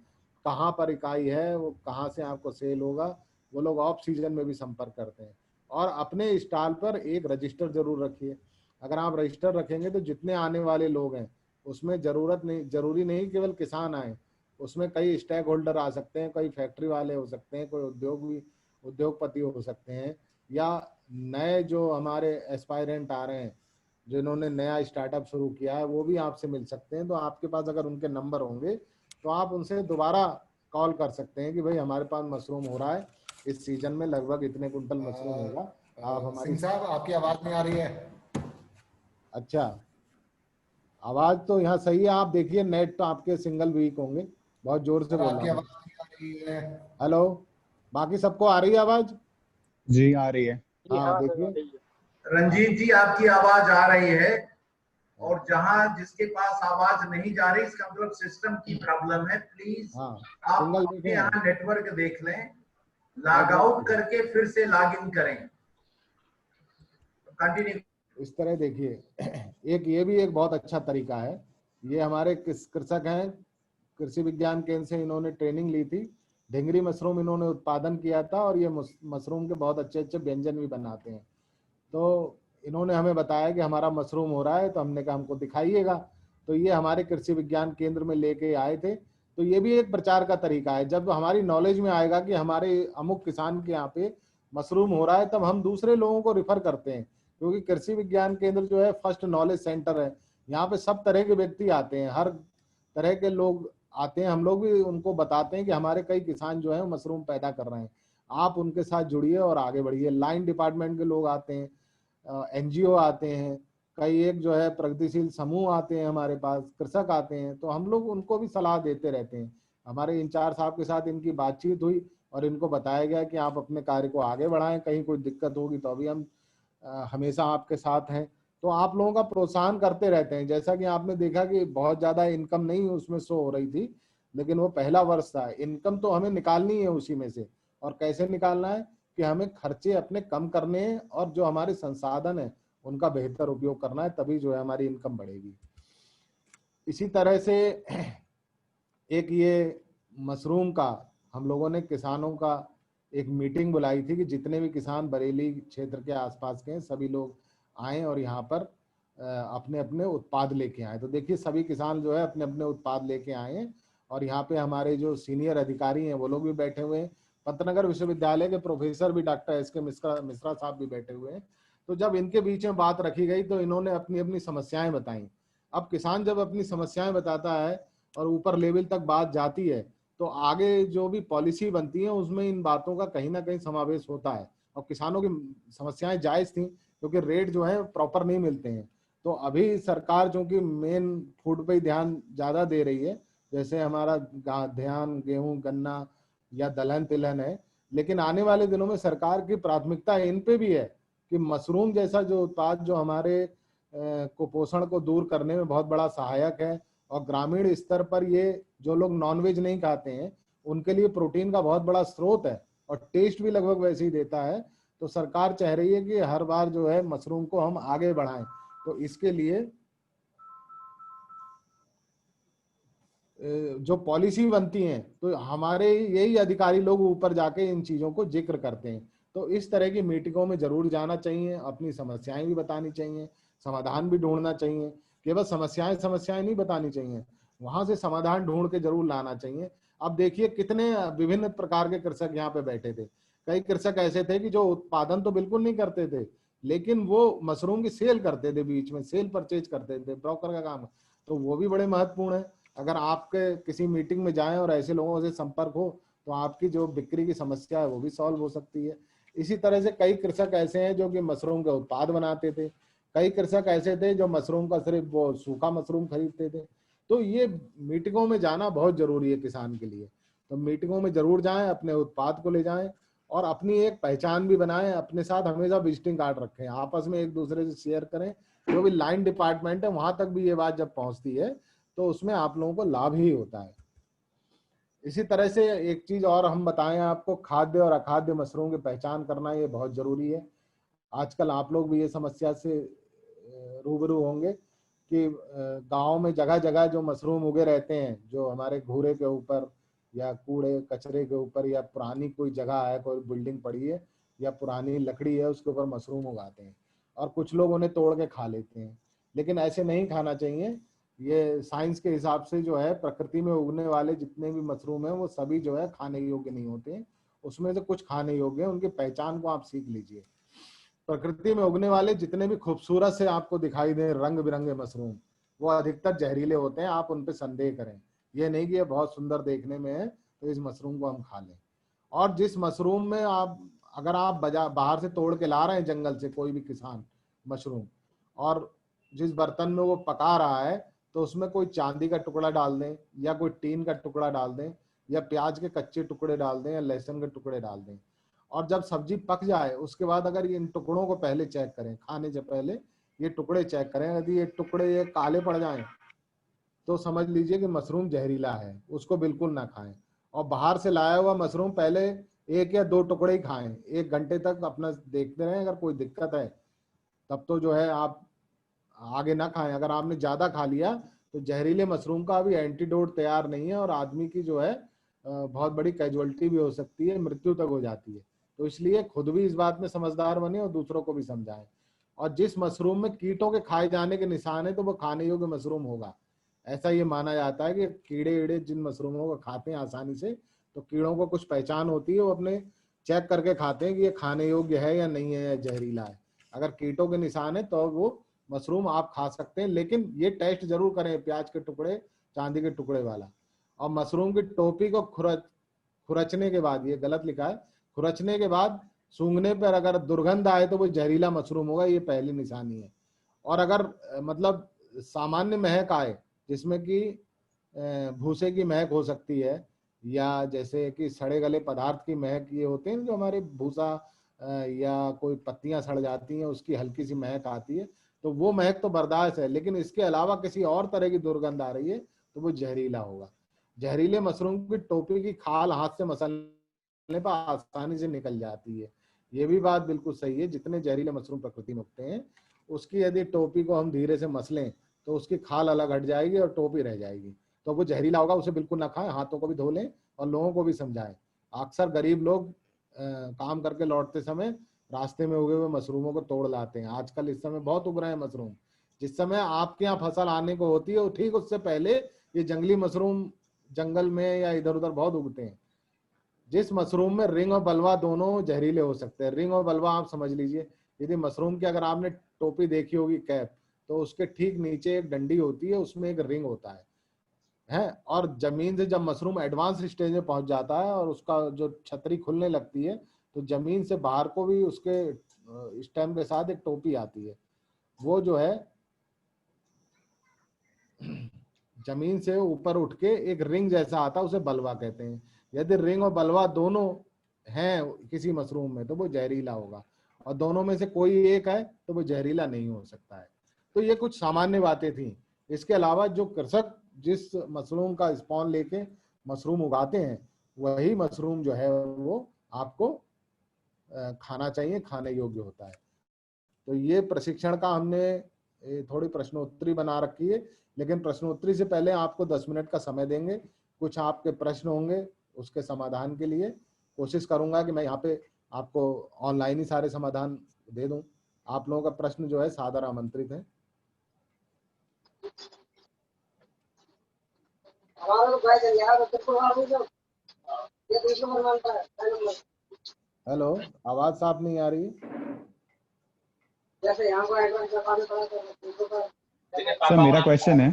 कहाँ पर इकाई है, वो कहाँ से आपको सेल होगा। वो लोग ऑफ सीजन में भी संपर्क करते हैं। और अपने स्टॉल पर एक रजिस्टर जरूर रखिए। अगर आप रजिस्टर रखेंगे तो जितने आने वाले लोग हैं उसमें जरूरी नहीं केवल किसान आए, उसमें कई स्टेक होल्डर आ सकते हैं, कई फैक्ट्री वाले हो सकते हैं, कोई उद्योगपति हो सकते हैं, या नए जो हमारे एस्पायरेंट आ रहे हैं जिन्होंने नया स्टार्टअप शुरू किया है, वो भी आपसे मिल सकते हैं। तो आपके पास अगर उनके नंबर होंगे तो आप उनसे दोबारा कॉल कर सकते हैं कि भाई हमारे पास मशरूम हो रहा है, इस सीजन में लगभग इतने कुंटल मशरूम होगा, आप हमारी। सिंह साहब आपकी आवाज नहीं आ रही है। अच्छा, आवाज तो यहाँ सही है। आप देखिए नेट तो आपके सिंगल वीक होंगे, बहुत जोर से सर बोल रहा आपकी हूँ। आवाज नहीं आ रही है। हेलो, बाकी सबको आ रही है आवाज? जी आ रही है। हाँ देखिए। रंजीत जी आपकी आवाज आ रही है, और जहां जिसके पास आवाज नहीं जा रही इसका मतलब सिस्टम की प्रॉब्लम है। प्लीज हाँ, आप सिंगल अपने देखें, यहाँ नेटवर्क देख लें, लॉग आउट नेटवर्क करके फिर से लॉग इन करें। कंटिन्यू। इस तरह देखिए। एक ये भी एक बहुत अच्छा तरीका है। ये हमारे कृषक हैं, कृषि विज्ञान केंद्र से इन्होंने ट्रेनिंग ली थी, ढिंगरी मशरूम इन्होंने उत्पादन किया था, और ये मशरूम के बहुत अच्छे अच्छे व्यंजन भी बनाते हैं। तो इन्होंने हमें बताया कि हमारा मशरूम हो रहा है, तो हमने कहा हमको दिखाइएगा। तो ये हमारे कृषि विज्ञान केंद्र में लेके आए थे। तो ये भी एक प्रचार का तरीका है। जब हमारी नॉलेज में आएगा कि हमारे अमुक किसान के यहाँ पे मशरूम हो रहा है, तब हम दूसरे लोगों को रिफर करते हैं, क्योंकि कृषि विज्ञान केंद्र जो है फर्स्ट नॉलेज सेंटर है। यहाँ पे सब तरह के व्यक्ति आते हैं, हर तरह के लोग आते हैं। हम लोग भी उनको बताते हैं कि हमारे कई किसान जो है मशरूम पैदा कर रहे हैं, आप उनके साथ जुड़िए और आगे बढ़िए। लाइन डिपार्टमेंट के लोग आते हैं, एनजीओ आते हैं, कई एक जो है प्रगतिशील समूह आते हैं हमारे पास, कृषक आते हैं, तो हम लोग उनको भी सलाह देते रहते हैं। हमारे इंचार्ज साहब के साथ इनकी बातचीत हुई और इनको बताया गया कि आप अपने कार्य को आगे बढ़ाएं, कहीं कोई दिक्कत होगी तो अभी हम हमेशा आपके साथ हैं। तो आप लोगों का प्रोत्साहन करते रहते हैं। जैसा कि आपने देखा कि बहुत ज्यादा इनकम नहीं उसमें शो हो रही थी, लेकिन वो पहला वर्ष था। इनकम तो हमें निकालनी है उसी में से। और कैसे निकालना है कि हमें खर्चे अपने कम करने हैं, और जो हमारे संसाधन है उनका बेहतर उपयोग करना है, तभी जो है हमारी इनकम बढ़ेगी। इसी तरह से एक ये मशरूम का हम लोगों ने किसानों का एक मीटिंग बुलाई थी कि जितने भी किसान बरेली क्षेत्र के आसपास के हैं सभी लोग आए और यहाँ पर अपने अपने उत्पाद लेके आए। तो देखिए सभी किसान जो है अपने अपने उत्पाद लेके आए हैं, और यहाँ पे हमारे जो सीनियर अधिकारी हैं वो लोग भी बैठे हुए हैं। पंतनगर विश्वविद्यालय के प्रोफेसर भी डॉक्टर एस.के. मिश्रा साहब भी बैठे हुए हैं। तो जब इनके बीच में बात रखी गई तो इन्होंने अपनी अपनी समस्याएं बताई। अब किसान जब अपनी समस्याएं बताता है और ऊपर लेवल तक बात जाती है, तो आगे जो भी पॉलिसी बनती है उसमें इन बातों का कहीं ना कहीं समावेश होता है। और किसानों की समस्याएं जायज थी, क्योंकि रेट जो है प्रॉपर नहीं मिलते हैं। तो अभी सरकार जो कि मेन फूड पे ध्यान ज्यादा दे रही है, जैसे हमारा ध्यान गेहूं गन्ना या दलहन तिलहन है, लेकिन आने वाले दिनों में सरकार की प्राथमिकता इन पे भी है कि मशरूम जैसा जो उत्पाद जो हमारे कुपोषण को दूर करने में बहुत बड़ा सहायक है, और ग्रामीण स्तर पर ये जो लोग नॉनवेज नहीं खाते हैं उनके लिए प्रोटीन का बहुत बड़ा स्रोत है, और टेस्ट भी लगभग वैसे ही देता है। तो सरकार चाह रही है कि हर बार जो है मशरूम को हम आगे बढ़ाएं। तो इसके लिए जो पॉलिसी बनती है तो हमारे यही अधिकारी लोग ऊपर जाके इन चीजों को जिक्र करते हैं। तो इस तरह की मीटिंगों में जरूर जाना चाहिए, अपनी समस्याएं भी बतानी चाहिए, समाधान भी ढूंढना चाहिए। केवल समस्याएं नहीं बतानी चाहिए, वहां से समाधान ढूंढ के जरूर लाना चाहिए। अब देखिए कितने विभिन्न प्रकार के कृषक यहाँ पे बैठे थे। कई कृषक ऐसे थे कि जो उत्पादन तो बिल्कुल नहीं करते थे, लेकिन वो मशरूम की सेल करते थे, बीच में सेल परचेज करते थे, ब्रोकर का काम। तो वो भी बड़े महत्वपूर्ण है। अगर आपके किसी मीटिंग में जाएं और ऐसे लोगों से संपर्क हो तो आपकी जो बिक्री की समस्या है वो भी सॉल्व हो सकती है। इसी तरह से कई कृषक ऐसे हैं जो कि मशरूम के उत्पाद बनाते थे, कई कृषक ऐसे थे जो मशरूम का सिर्फ वो सूखा मशरूम खरीदते थे। तो ये मीटिंगों में जाना बहुत जरूरी है किसान के लिए। तो मीटिंगों में जरूर जाएं, अपने उत्पाद को ले जाएं और अपनी एक पहचान भी बनाएं। अपने साथ हमेशा विजिटिंग कार्ड रखें, आपस में एक दूसरे से शेयर करें। जो भी लाइन डिपार्टमेंट है वहां तक भी ये बात जब पहुंचती है तो उसमें आप लोगों को लाभ ही होता है। इसी तरह से एक चीज और हम बताएं आपको, खाद्य और अखाद्य मशरूम की पहचान करना ये बहुत जरूरी है। आजकल आप लोग भी ये समस्या से रूबरू होंगे कि गांव में जगह जगह जो मशरूम उगे रहते हैं, जो हमारे घूरे के ऊपर या कूड़े कचरे के ऊपर या पुरानी कोई जगह है, कोई बिल्डिंग पड़ी है या पुरानी लकड़ी है, उसके ऊपर मशरूम उगाते हैं और कुछ लोग उन्हें तोड़ के खा लेते हैं। लेकिन ऐसे नहीं खाना चाहिए। ये साइंस के हिसाब से जो है प्रकृति में उगने वाले जितने भी मशरूम हैं वो सभी जो है खाने योग्य नहीं होते हैं। उसमें से कुछ खाने योग्य हैं, उनकी पहचान को आप सीख लीजिए। प्रकृति में उगने वाले जितने भी खूबसूरत से आपको दिखाई दे रंग बिरंगे मशरूम, वो अधिकतर जहरीले होते हैं। आप उन पे संदेह करें, ये नहीं कि ये बहुत सुंदर देखने में है तो इस मशरूम को हम खा लें। और जिस मशरूम में अगर आप बाहर से तोड़ के ला रहे हैं जंगल से कोई भी किसान मशरूम, और जिस बर्तन में वो पका रहा है तो उसमें कोई चांदी का टुकड़ा डाल दें या कोई टीन का टुकड़ा डाल दें या प्याज के कच्चे टुकड़े डाल दें या लहसुन के टुकड़े डाल दें, और जब सब्जी पक जाए उसके बाद अगर इन टुकड़ों को पहले चेक करें, खाने से पहले ये टुकड़े चेक करें। यदि ये टुकड़े ये काले पड़ जाएं तो समझ लीजिए कि मशरूम जहरीला है, उसको बिल्कुल ना खाएं। और बाहर से लाया हुआ मशरूम पहले 1 या 2 टुकड़े ही खाएं, 1 घंटे तक अपना देखते रहें। अगर कोई दिक्कत है तब तो जो है आप आगे ना खाएं। अगर आपने ज्यादा खा लिया तो जहरीले मशरूम का अभी एंटीडोट तैयार नहीं है और आदमी की जो है बहुत बड़ी कैजुअलिटी भी हो सकती है, मृत्यु तक हो जाती है। तो इसलिए खुद भी इस बात में समझदार बने और दूसरों को भी समझाएं। और जिस मशरूम में कीटों के खाए जाने के निशान है तो वो खाने योग्य मशरूम होगा। ऐसा ये माना जाता है कि कीड़े वीड़े जिन मशरूमों को खाते हैं आसानी से, तो कीड़ों को कुछ पहचान होती है, वो अपने चेक करके खाते हैं कि ये खाने योग्य है या नहीं है या जहरीला है। अगर कीटों के निशान है तो वो मशरूम आप खा सकते हैं, लेकिन ये टेस्ट जरूर करें प्याज के टुकड़े चांदी के टुकड़े वाला। और मशरूम की टोपी को खुरचने के बाद, ये गलत लिखा है, खुरचने के बाद सूंघने पर अगर दुर्गंध आए तो वो जहरीला मशरूम होगा, ये पहली निशानी है। और अगर मतलब सामान्य महक आए जिसमें कि भूसे की महक हो सकती है या जैसे कि सड़े गले पदार्थ की महक, ये होते हैं जो हमारे भूसा या कोई पत्तियां सड़ जाती हैं उसकी हल्की सी महक आती है, तो वो महक तो बर्दाश्त है। लेकिन इसके अलावा किसी और तरह की दुर्गंध आ रही है तो वो जहरीला होगा। जहरीले मशरूम की टोपी की खाल हाथ से मसलने पर आसानी से निकल जाती है। ये भी बात बिल्कुल सही है। जितने जहरीले मशरूम प्रकृति में उगते हैं उसकी यदि टोपी को हम धीरे से मसलें तो उसकी खाल अलग हट जाएगी और टोपी रह जाएगी, तो वो जहरीला होगा, उसे बिल्कुल ना खाएं। हाथों को भी धो लें और लोगों को भी समझाएं। अक्सर गरीब लोग काम करके लौटते समय रास्ते में उगे हुए मशरूमों को तोड़ लाते हैं। आजकल इस समय बहुत उग रहे हैं मशरूम। जिस समय आपके यहाँ फसल आने को होती है ठीक उससे पहले ये जंगली मशरूम जंगल में या इधर उधर बहुत उगते हैं। जिस मशरूम में रिंग और बलवा दोनों जहरीले हो सकते हैं। रिंग और बलवा आप समझ लीजिए, यदि मशरूम की अगर आपने टोपी देखी होगी कैप, तो उसके ठीक नीचे एक डंडी होती है, उसमें एक रिंग होता है। और जमीन से जब मशरूम एडवांस स्टेज में पहुंच जाता है और उसका जो छतरी खुलने लगती है तो जमीन से बाहर को भी उसके स्टेम के साथ एक टोपी आती है। वो जो है जमीन से ऊपर उठ के एक रिंग जैसा आता है, उसे बलवा कहते हैं। यदि रिंग और बलवा दोनों हैं किसी मशरूम में तो वो जहरीला होगा, और दोनों में से कोई एक है तो वो जहरीला नहीं हो सकता है। तो ये कुछ सामान्य बातें थी। इसके अलावा जो कृषक जिस मशरूम का स्पॉन लेके मशरूम उगाते हैं वही मशरूम जो है वो आपको खाना चाहिए, खाने योग्य होता है। तो ये प्रशिक्षण का हमने थोड़ी प्रश्नोत्तरी बना रखी है, लेकिन प्रश्नोत्तरी से पहले आपको 10 मिनट का समय देंगे। कुछ आपके प्रश्न होंगे, उसके समाधान के लिए कोशिश करूंगा कि मैं यहाँ पे आपको ऑनलाइन ही सारे समाधान दे दूं। आप लोगों का प्रश्न जो है सादर आमंत्रित है। हेलो, आवाज साफ नहीं आ रही। सर मेरा क्वेश्चन है।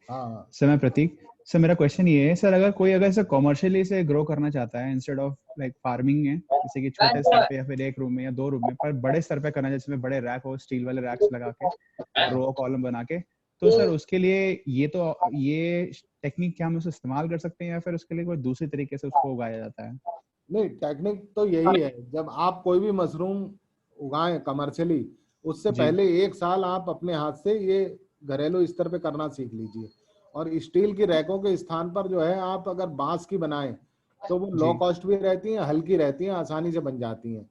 हाँ सर मैं प्रतीक, सर मेरा क्वेश्चन ये है सर, अगर इसे कॉमर्शियली से ग्रो करना चाहता है इंस्टेड ऑफ लाइक फार्मिंग है, जैसे कि छोटे स्तर पे या फिर एक रूम में या 2 रूम में, पर बड़े स्तर पे करना है जिसमें बड़े रैक हो, स्टील वाले रैक्स लगा के, रो कॉलम बना के, तो सर उसके लिए ये टेक्निक क्या हम उसे इस्तेमाल कर सकते हैं या फिर उसके लिए कोई दूसरी तरीके से उसको उगाया जाता है? नहीं, टेक्निक तो यही है, जब आप कोई भी मशरूम उगाएं कमर्शियली, उससे जी। पहले 1 साल आप अपने हाथ से ये घरेलू स्तर पे करना सीख लीजिए। और स्टील की रैकों के स्थान पर जो है आप अगर बांस की बनाएं तो वो लो जी। कॉस्ट भी रहती हैं, हल्की रहती हैं, आसानी से बन जाती हैं।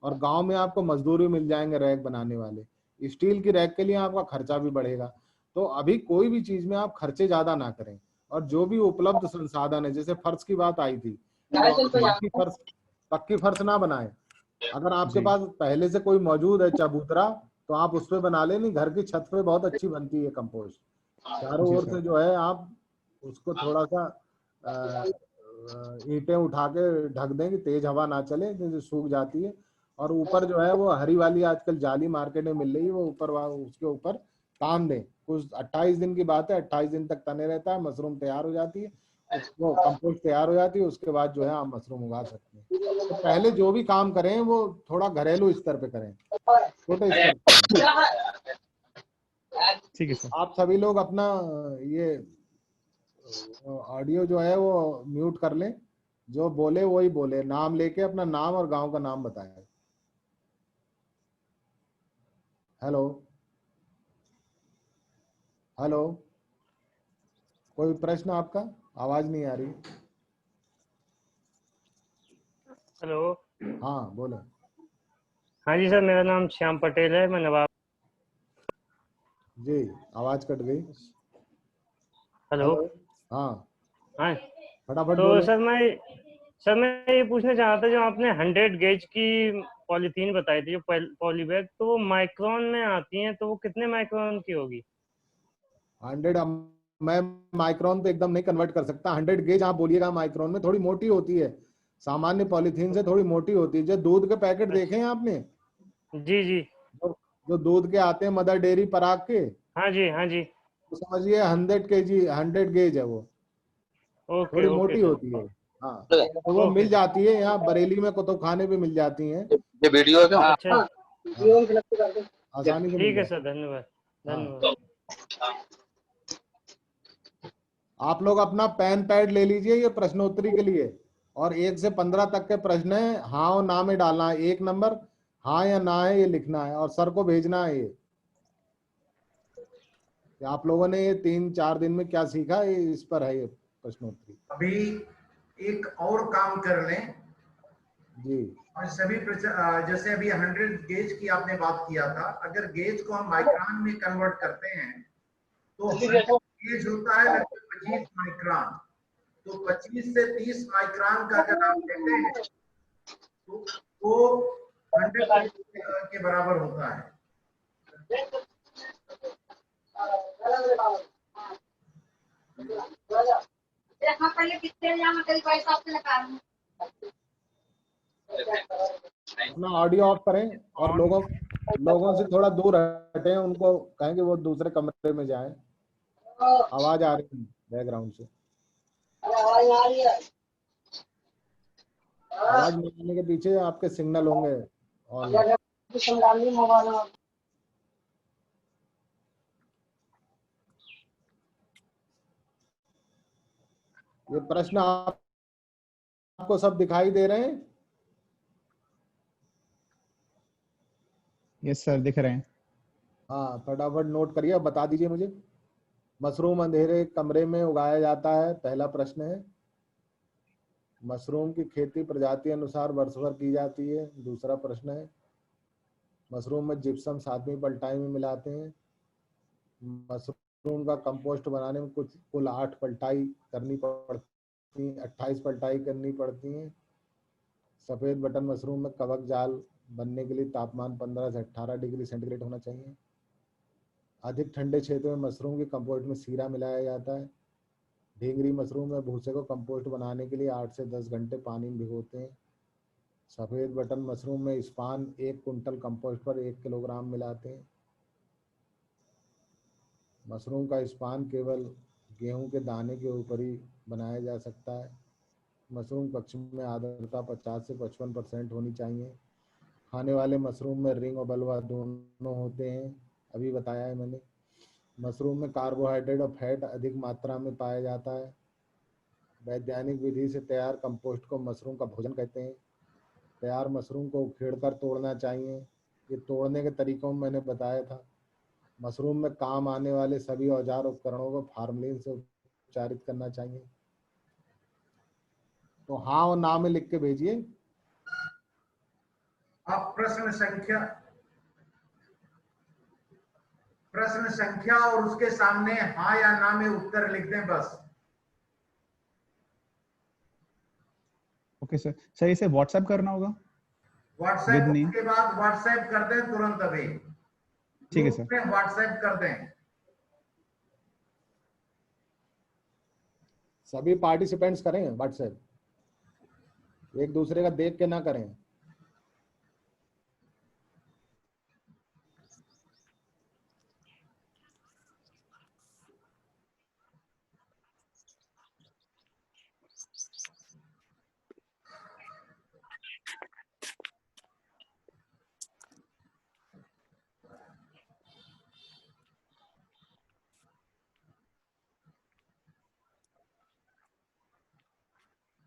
और गांव में आपको मजदूर भी मिल जाएंगे रैक बनाने वाले। स्टील की रैक के लिए आपका खर्चा भी बढ़ेगा। तो अभी कोई भी चीज में आप खर्चे ज्यादा ना करें, और जो भी उपलब्ध संसाधन है, जैसे फर्श की बात आई थी, तो आप पक्की फर्श ना बनाएं। अगर आपके जी। पास पहले से कोई मौजूद है चबूतरा, तो आप उस पे बना लें। नहीं, घर की छत पे बहुत अच्छी बनती है कंपोस्ट। चारों जी ओर सर। से जो है आप उसको थोड़ा सा ईंटें उठा के ढक दें कि तेज हवा ना चले, जैसे सूख जाती है। और ऊपर जो है वो हरी वाली आजकल जाली मार्केट में मिल रही है, वो ऊपर उसके ऊपर तान दें। कुछ 28 दिन की बात है, 28 दिन तक तने रहता है, मशरूम तैयार हो जाती है, वो कंपोस्ट तैयार हो जाती है। उसके बाद जो है आप मशरूम उगा सकते हैं। तो पहले जो भी काम करें वो थोड़ा घरेलू स्तर पे करें, छोटे स्तर पे करें। ठीक है सर। आप सभी लोग अपना ये ऑडियो जो है वो म्यूट कर लें। जो बोले वही बोले, नाम लेके अपना नाम और गांव का नाम बताएं। हेलो हेलो, कोई प्रश्न आपका? आवाज नहीं आ रही। हेलो। हाँ बोले। हाँ जी सर, मेरा नाम श्याम पटेल है, मैं नवाब। जी, आवाज कट गई। हेलो। हेलो। हाँ, हाँ। फटाफट तो बोले। सर मैं ये पूछना चाह रहा था, जो आपने 100 गेज की पॉलीथीन बताई थी, जो पॉली बैग, तो वो माइक्रोन में आती हैं, तो वो कितने माइक्रोन की होगी? 100 मैं माइक्रोन पे एकदम नहीं कन्वर्ट कर सकता। 100 गेज आप बोलिएगा माइक्रोन में, थोड़ी मोटी होती है, सामान्य पॉलीथीन से थोड़ी मोटी होती है। जो दूध के पैकेट देखे हैं आपने, जी जी। जो दूध के आते हैं मदर डेयरी पराग के, हाँ जी हाँ जी। तो समझिए 100 kg 100 गेज है वो, ओके थोड़ी ओके मोटी सर। होती है। हाँ, तो वो ओके मिल सर। जाती है यहाँ बरेली में, कुतुब खाने पे मिल जाती हैं। ये वीडियो है क्या? अच्छा। हाँ, आसानी से मिल ठीक है सर, जाती धन्यवाद। है। हाँ, धन्यवाद। आप लोग अपना पेन पैड ले लीजिए ये प्रश्नोत्तरी के लिए, और 1 से 15 तक के प्रश्न है, हाँ और ना में डालना है। 1 नंबर हाँ या ना है ये लिखना है और सर को भेजना है। ये कि आप लोगों ने ये 3-4 दिन में क्या सीखा, ये इस पर है ये प्रश्नोत्तरी। अभी एक और काम कर लें। जी और जैसे अभी 100 गेज की आपने बात किया था, अगर गेज को हम माइक्रोन में कन्वर्ट करते हैं तो 100 गेज होता है लगभग 25 माइक्रोन। तो 25 से 30 माइक्रोन का अगर आप लेते हैं तो वो 100 के बराबर होता है। अपना ऑडियो ऑफ करें और लोगों से थोड़ा दूर हटें, उनको कहें कि वो दूसरे कमरे में जाएं। आवाज आ रही है बैकग्राउंड से। आवाज नहीं आने के पीछे आपके सिग्नल होंगे ऑनलाइन। ये प्रश्न आपको सब दिखाई दे रहे हैं? यस सर, दिख रहे हैं। हाँ, फटाफट नोट करिए, बता दीजिए मुझे। मशरूम अंधेरे कमरे में उगाया जाता है, पहला प्रश्न है। मशरूम की खेती प्रजाति अनुसार वर्ष भर की जाती है, दूसरा प्रश्न है। मशरूम में जिप्सम 7वीं पलटाई में मिलाते हैं। मशरूम का कंपोस्ट बनाने में कुल 8 पलटाई करनी पड़ती, 28 पलटाई करनी पड़ती हैं। सफेद बटन मशरूम में कवक जाल बनने के लिए तापमान 15 से 18 डिग्री सेंटीग्रेड होना चाहिए। अधिक ठंडे क्षेत्र में मशरूम के कंपोस्ट में सीरा मिलाया जाता है। ढींगरी मशरूम में भूसे को कंपोस्ट बनाने के लिए 8 से 10 घंटे पानी में भिगोते हैं। सफेद बटन मशरूम में स्पान 1 कुंटल कंपोस्ट पर 1 किलोग्राम मिलाते हैं। मशरूम का स्पान केवल गेहूं के दाने के ऊपर ही बनाया जा सकता है। मशरूम कक्ष में आर्द्रता 50 से 55% होनी चाहिए। खाने वाले मशरूम में रिंग और बलवा दोनों होते हैं, अभी बताया है मैंने। मशरूम में कार्बोहाइड्रेट और फैट अधिक मात्रा में पाया जाता है। वैज्ञानिक विधि से तैयार कंपोस्ट को मशरूम का भोजन कहते हैं। तैयार मशरूम को उखेड़कर तोड़ना चाहिए। ये तोड़ने के तरीकों में मैंने बताया था। मशरूम में काम आने वाले सभी औजार उपकरणों को फार्मलिन से उपचारित करना चाहिए। तो हाँ और ना में लिख के भेजिए। आप प्रश्न संख्या और उसके सामने हाँ या ना में उत्तर लिख दें बस। Okay sir. सर इसे व्हाट्सएप करना होगा? WhatsApp With name? के बाद व्हाट्सएप कर दें तुरंत अभी। ठीक है ग्रुप सर। में व्हाट्सएप कर दें। सभी पार्टिसिपेंट्स करें व्हाट्सएप, एक दूसरे का देख के ना करें।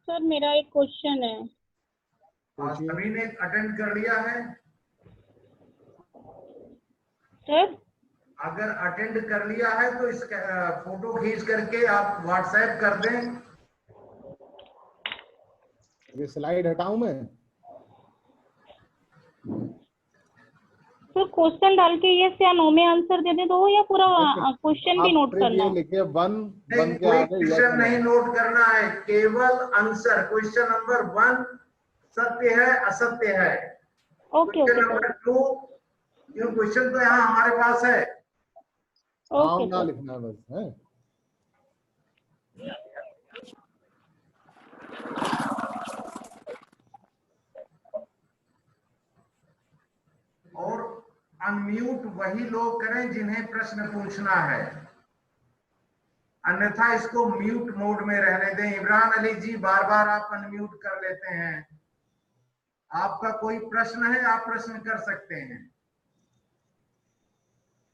सर मेरा एक क्वेश्चन है। पूछिए। सभी ने अटेंड कर लिया है? सर अगर अटेंड कर लिया है तो इस फोटो खींच करके आप व्हाट्सएप कर दें। ये स्लाइड हटाऊं मैं? सर क्वेश्चन डाल के यस या नो में आंसर दे दे दो या पूरा क्वेश्चन भी नोट करना ये है? लिखिए वन नहीं, के कोई आगे क्वेश्चन नहीं नोट करना है, केवल आंसर। क्वेश्चन नंबर 1 सत्य है असत्य है। ओके क्वेश्चन ओके नंबर 2, क्यों क्वेश्चन तो यहाँ हमारे पास है। ओके ना सर। लिखना है बस है। और अनम्यूट वही लोग करें जिन्हें प्रश्न पूछना है, अन्यथा इसको म्यूट मोड में रहने दें। इमरान अली जी बार बार आप अनम्यूट कर लेते हैं। आपका कोई प्रश्न है आप प्रश्न कर सकते हैं।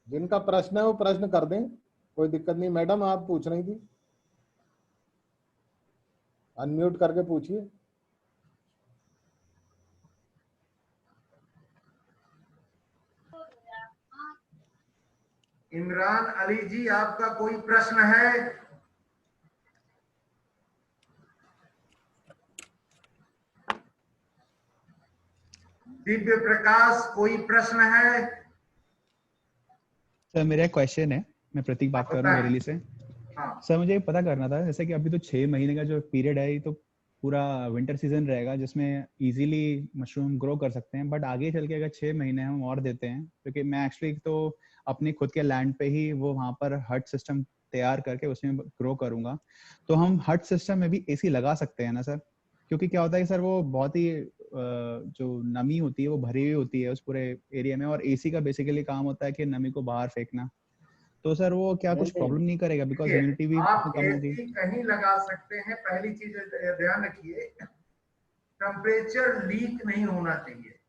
जिनका प्रश्न है वो प्रश्न कर दें, कोई दिक्कत नहीं। मैडम आप पूछ रही थी, अनम्यूट करके पूछिए। इमरान अली जी आपका कोई प्रश्न है? दिव्य प्रकाश कोई प्रश्न है? सर मेरा एक क्वेश्चन है, मैं प्रतीक बात कर रहा हूँ बरेली से। हाँ। सर मुझे पता करना था, जैसे कि अभी तो 6 महीने का जो पीरियड है, ये तो पूरा विंटर सीजन रहेगा जिसमें इजीली मशरूम ग्रो कर सकते हैं, बट आगे चल के अगर 6 महीने हम और देते हैं, क्योंकि मैं एक्चुअली तो अपने खुद के लैंड पे ही वो वहाँ पर हट सिस्टम तैयार करके उसमें ग्रो करूंगा, तो हम हट सिस्टम में भी एसी लगा सकते हैं ना सर? क्योंकि क्या होता है कि सर वो बहुत ही जो नमी होती है वो भरी हुई होती है उस पूरे एरिया में, और एसी का बेसिकली काम होता है कि नमी को बाहर फेंकना। तो सर वो क्या कुछ प्रॉब्लम नहीं करेगा, बिकॉज ह्यूमिडिटी भी आप कम होगी? एसी कहीं लगा सकते हैं। पहली चीज ध्यान रखिए, टेम्परेचर लीक नहीं होना चाहिए।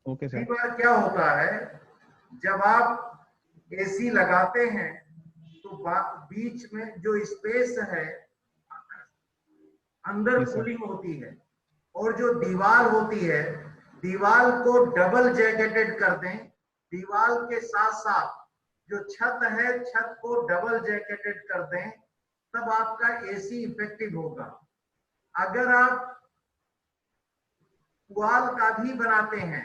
ओके कई सर। बार क्या होता है, जब आप एसी लगाते हैं तो बीच में जो स्पेस है अंदर जी सर। कूलिंग होती है, और जो दीवार होती है, दीवार को डबल जैकेटेड कर दें। दीवार के साथ साथ जो छत है, छत को डबल जैकेटेड कर दें, तब आपका एसी इफेक्टिव होगा। अगर आप पुआल का भी बनाते हैं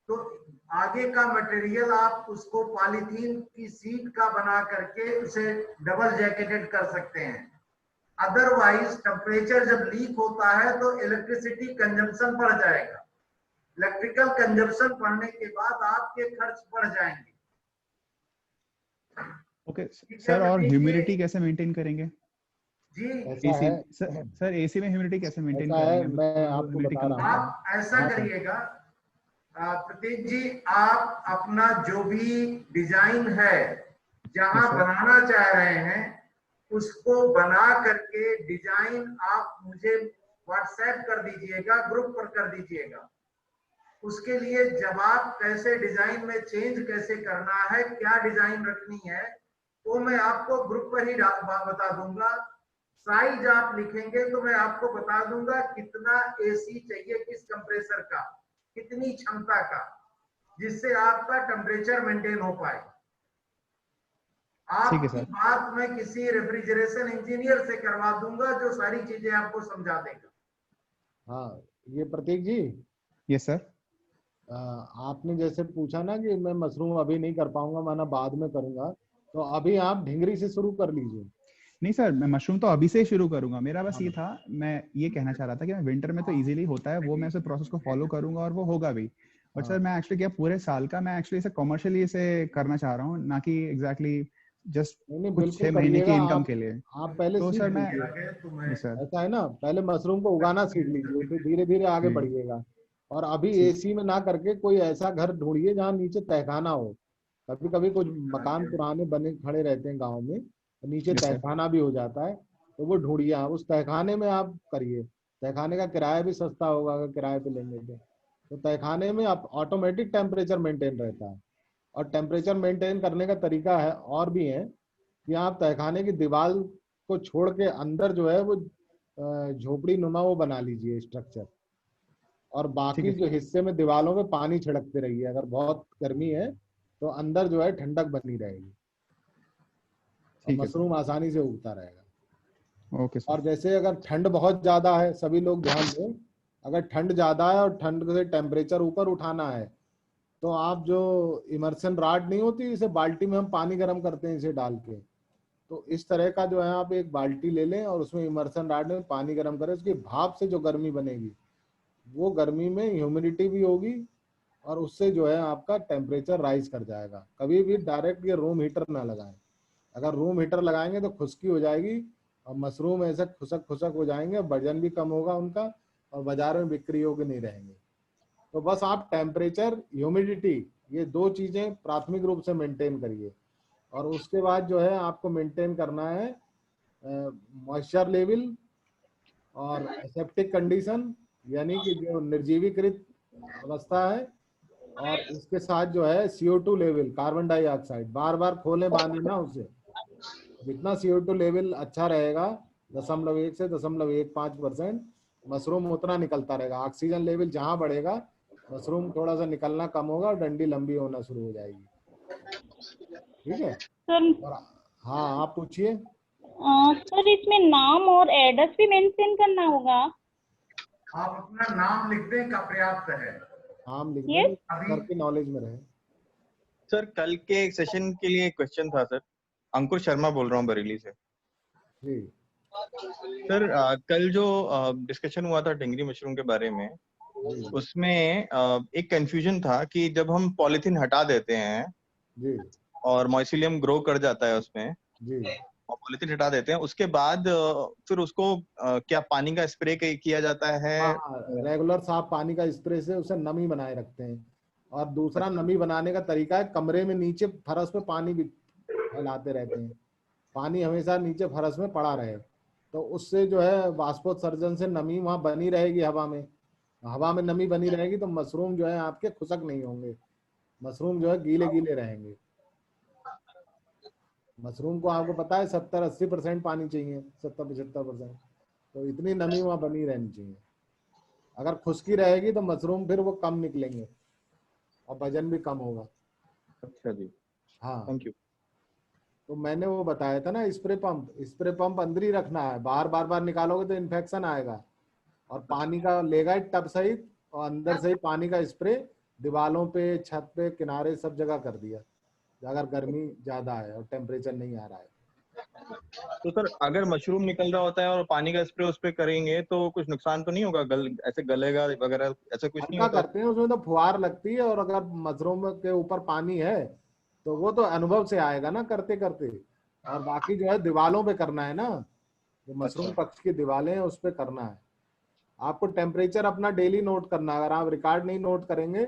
तो आगे का मटेरियल आप उसको पॉलीथीन की सीट का बना करके उसे डबल जैकेटेड कर सकते हैं। अदरवाइज टेम्परेचर जब लीक होता है तो इलेक्ट्रिसिटी कंजम्पशन बढ़ जाएगा। इलेक्ट्रिकल कंजम्पशन बढ़ने के बाद आपके खर्च बढ़ जाएंगे। ओके सर, और ह्यूमिडिटी कैसे मेंटेन करेंगे? जी ऐसा एसी है, सर एसी में ह्यूमिडिटी कैसे मेंटेन ऐसा है, करेंगे? मैं आपको ह्यूमिडिटी बता कम रहा हूँ। आप ऐसा करिएगा प्रतीक जी, आप अपना जो भी डिजाइन है जहां Yes, sir. बनाना चाह रहे हैं उसको बना करके डिजाइन आप मुझे व्हाट्सएप कर दीजिएगा, ग्रुप पर कर दीजिएगा। उसके लिए जवाब कैसे डिजाइन में चेंज कैसे करना है, क्या डिजाइन रखनी है, वो मैं आपको ग्रुप पर ही बता दूंगा। साइज आप लिखेंगे तो मैं आपको बता दूंगा कितना एसी चाहिए, किस कंप्रेसर का, कितनी क्षमता का, जिससे आपका टेम्परेचर मेंटेन हो पाए। आपकी बात मैं किसी रेफ्रिजरेशन इंजीनियर से करवा दूंगा जो सारी चीजें आपको समझा देगा। हाँ, ये प्रतीक जी। Yes sir. आपने जैसे पूछा ना कि मैं मशरूम अभी नहीं कर पाऊंगा, मैं बाद में करूंगा, तो अभी आप ढिंगरी से शुरू कर लीजिए। नहीं सर, मैं मशरूम तो अभी से ही शुरू करूंगा। मेरा बस ये था, मैं ये कहना चाह रहा था कि मैं विंटर में तो इजीली होता है वो, मैं उस प्रोसेस को फॉलो करूंगा और वो होगा भी। बट सर मैं एक्चुअली क्या पूरे साल का मैं एक्चुअली इसे कमर्शियली इसे करना चाह रहा हूँ, ना कि एग्जैक्टली जस्ट कुछ 6 महीने की इनकम के लिए। आप पहले तो सर मैं ऐसा है ना, पहले मशरूम को उगाना सीख लीजिए, फिर धीरे धीरे आगे बढ़िएगा। और अभी एसी में ना करके कोई ऐसा घर ढूंढिए जहाँ नीचे तहखाना हो। कभी कभी कुछ मकान पुराने बने खड़े रहते हैं गाँव में, नीचे तहखाना भी हो जाता है, तो वो ढूंढिए आप, उस तहखाने में आप करिए। तहखाने का किराया भी सस्ता होगा अगर किराए पे लेंगे तो तहखाने में आप ऑटोमेटिक टेम्परेचर मेंटेन रहता है। और टेम्परेचर मेंटेन करने का तरीका है और भी है कि आप तहखाने की दीवार को छोड़ के अंदर जो है वो झोपड़ी नुमा वो बना लीजिए स्ट्रक्चर, और बाकी जो हिस्से में दीवारों में पानी छिड़कते रहिए। अगर बहुत गर्मी है तो अंदर जो है ठंडक बनी रहेगी और मशरूम आसानी से उगता रहेगा। Okay sir. और जैसे अगर ठंड बहुत ज्यादा है, सभी लोग ध्यान दें, अगर ठंड ज्यादा है और ठंड से टेम्परेचर ऊपर उठाना है तो आप जो इमर्शन रॉड नहीं होती, इसे बाल्टी में हम पानी गर्म करते हैं इसे डाल के, तो इस तरह का जो है आप एक बाल्टी ले लें और उसमें इमर्शन रॉड में पानी गर्म करें। उसकी भाप से जो गर्मी बनेगी वो गर्मी में ह्यूमिडिटी भी होगी और उससे जो है आपका टेम्परेचर राइज कर जाएगा। कभी भी डायरेक्ट ये रूम हीटर ना लगाएं। अगर रूम हीटर लगाएंगे तो खुश्की हो जाएगी और मशरूम ऐसे खुशक खुशक हो जाएंगे, वजन भी कम होगा उनका और बाजार में बिक्री योग्य नहीं रहेंगे। तो बस आप टेम्परेचर, ह्यूमिडिटी, ये दो चीजें प्राथमिक रूप से मेंटेन करिए। और उसके बाद जो है आपको मेंटेन करना है मॉइस्चर लेवल और एसेप्टिक कंडीशन, यानी कि जो निर्जीवीकृत अवस्था है, और इसके साथ जो है CO2 लेवल, कार्बन डाइऑक्साइड, बार बार खोलें बांधे ना उसे। जितना CO2 लेवल अच्छा रहेगा 0.1 से 0.15%, मशरूम उतना निकलता रहेगा। ऑक्सीजन लेवल जहां बढ़ेगा मशरूम थोड़ा सा निकलना कम होगा और डंडी लंबी होना शुरू हो जाएगी। ठीक है सर? हाँ, आप पूछिए। सर इसमें नाम और एड्रेस भी मेंशन करना होगा? आप अपना नाम लिख दें का पर्याप्त है। नाम लिख दें, सर की नॉलेज में रहे। सर कल के एक सेशन के लिए एक क्वेश्चन था सर। अंकुर शर्मा बोल रहा हूँ बरेली से। जी सर कल जो डिस्कशन हुआ था ढिंगरी मशरूम के बारे में, उसमें एक कंफ्यूजन था कि जब हम पॉलिथीन हटा देते हैं जी और माइसीलियम ग्रो कर जाता है उसमें जी, और पॉलिथीन हटा देते हैं, उसके बाद फिर उसको क्या पानी का स्प्रे किया जाता है? हाँ, रेगुलर साफ पानी का स्प्रे से उसे नमी बनाए रखते हैं। और दूसरा नमी बनाने का तरीका है, कमरे में नीचे फर्श पे पानी भी फैलाते रहते हैं। पानी हमेशा नीचे फर्श में पड़ा रहे, तो उससे जो है वाष्पोत्सर्जन से नमी वहां बनी रहेगी। हवा में नमी बनी रहेगी तो मशरूम जो है आपके खुशक नहीं होंगे, मशरूम जो है गीले गीले रहेंगे। मशरूम को आपको पता है 70-80% पानी चाहिए, 70-75%, तो इतनी नमी वहां बनी रहनी चाहिए। अगर खुश्की रहेगी तो मशरूम फिर वो कम निकलेंगे और वजन भी कम होगा। अच्छा जी, हाँ थैंक यू। तो मैंने वो बताया था ना, स्प्रे पंप अंदर ही रखना है, बार बार निकालोगे तो इन्फेक्शन आएगा। और पानी का लेगा टब सहित और अंदर से ही पानी का स्प्रे दीवालों पे, छत पे, किनारे सब जगह कर दिया अगर गर्मी ज्यादा है और टेम्परेचर नहीं आ रहा है। तो सर अगर मशरूम निकल रहा होता है और पानी का स्प्रे उस पे करेंगे तो कुछ नुकसान तो नहीं होगा? ऐसे गलेगा वगैरह ऐसा कुछ नहीं होता? करते हैं उसमें तो फुहार लगती है, और अगर मशरूम के ऊपर पानी है तो वो तो अनुभव से आएगा ना करते करते। और बाकी जो है दीवालों पे करना है ना, जो मशरूम कक्ष की दीवारें हैं उस पे करना है। आपको टेम्परेचर अपना डेली नोट करना है। अगर आप रिकॉर्ड नहीं नोट करेंगे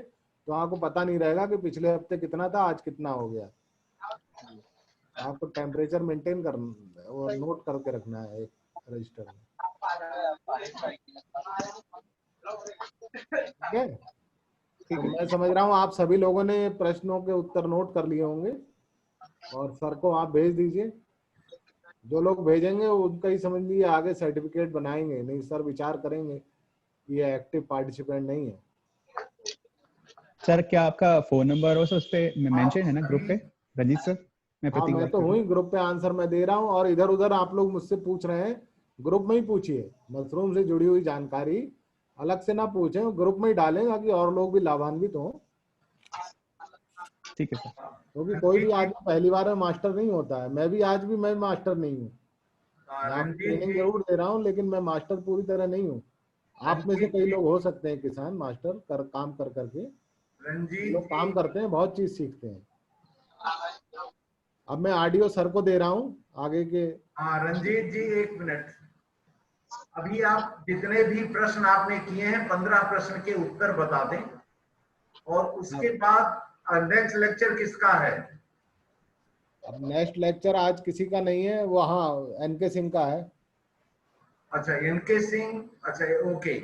तो आपको पता नहीं रहेगा कि पिछले हफ्ते कितना था, आज कितना हो गया। आपको टेम्परेचर मेंटेन वो नोट करके रखना है एक रजिस्टर में। ठीक है, तो मैं समझ रहा हूँ आप सभी लोगों ने प्रश्नों के उत्तर नोट कर लिए होंगे और सर को आप भेज दीजिए। जो लोग भेजेंगे उनका ही समझ लीजिए आगे सर्टिफिकेट बनाएंगे, नहीं सर विचार करेंगे ये एक्टिव पार्टिसिपेंट नहीं है। सर क्या आपका फोन नंबर हो सर उस पे मेंशन है ना ग्रुप पे? रंजीत सर, मैं हाँ प्रतीक मैं बात तो कर रहा हूँ हूँ। ही, ग्रुप पे आंसर मैं दे रहा हूँ और इधर उधर आप लोग मुझसे पूछ रहे हैं, ग्रुप में ही पूछिए। मशरूम से जुड़ी हुई जानकारी अलग से ना पूछें, ग्रुप में ही डालें ताकि और लोग भी लाभान्वित हों। ठीक है सर। क्योंकि कोई भी आदमी पहली बार में मास्टर नहीं होता है। मैं भी आज भी मैं मास्टर नहीं हूँ, मैं आपको रंजीत ट्रेनिंग जी, जरूर दे रहा हूँ लेकिन मैं मास्टर पूरी तरह नहीं हूँ। आप में से रंजीत कई जी, लोग हो सकते हैं किसान मास्टर काम कर करके, रंजीत लोग काम जी, करते हैं, बहुत चीज सीखते हैं। अब मैं ऑडियो सर को दे रहा हूँ आगे के। हाँ रंजीत जी, एक मिनट। अभी आप जितने भी प्रश्न आपने किए हैं 15 प्रश्न के उत्तर बता दें और उसके बाद नेक्स्ट लेक्चर किसका है? अब नेक्स्ट लेक्चर आज किसी का नहीं है, वो हाँ एनके सिंह का है। अच्छा, एनके सिंह, अच्छा ओके।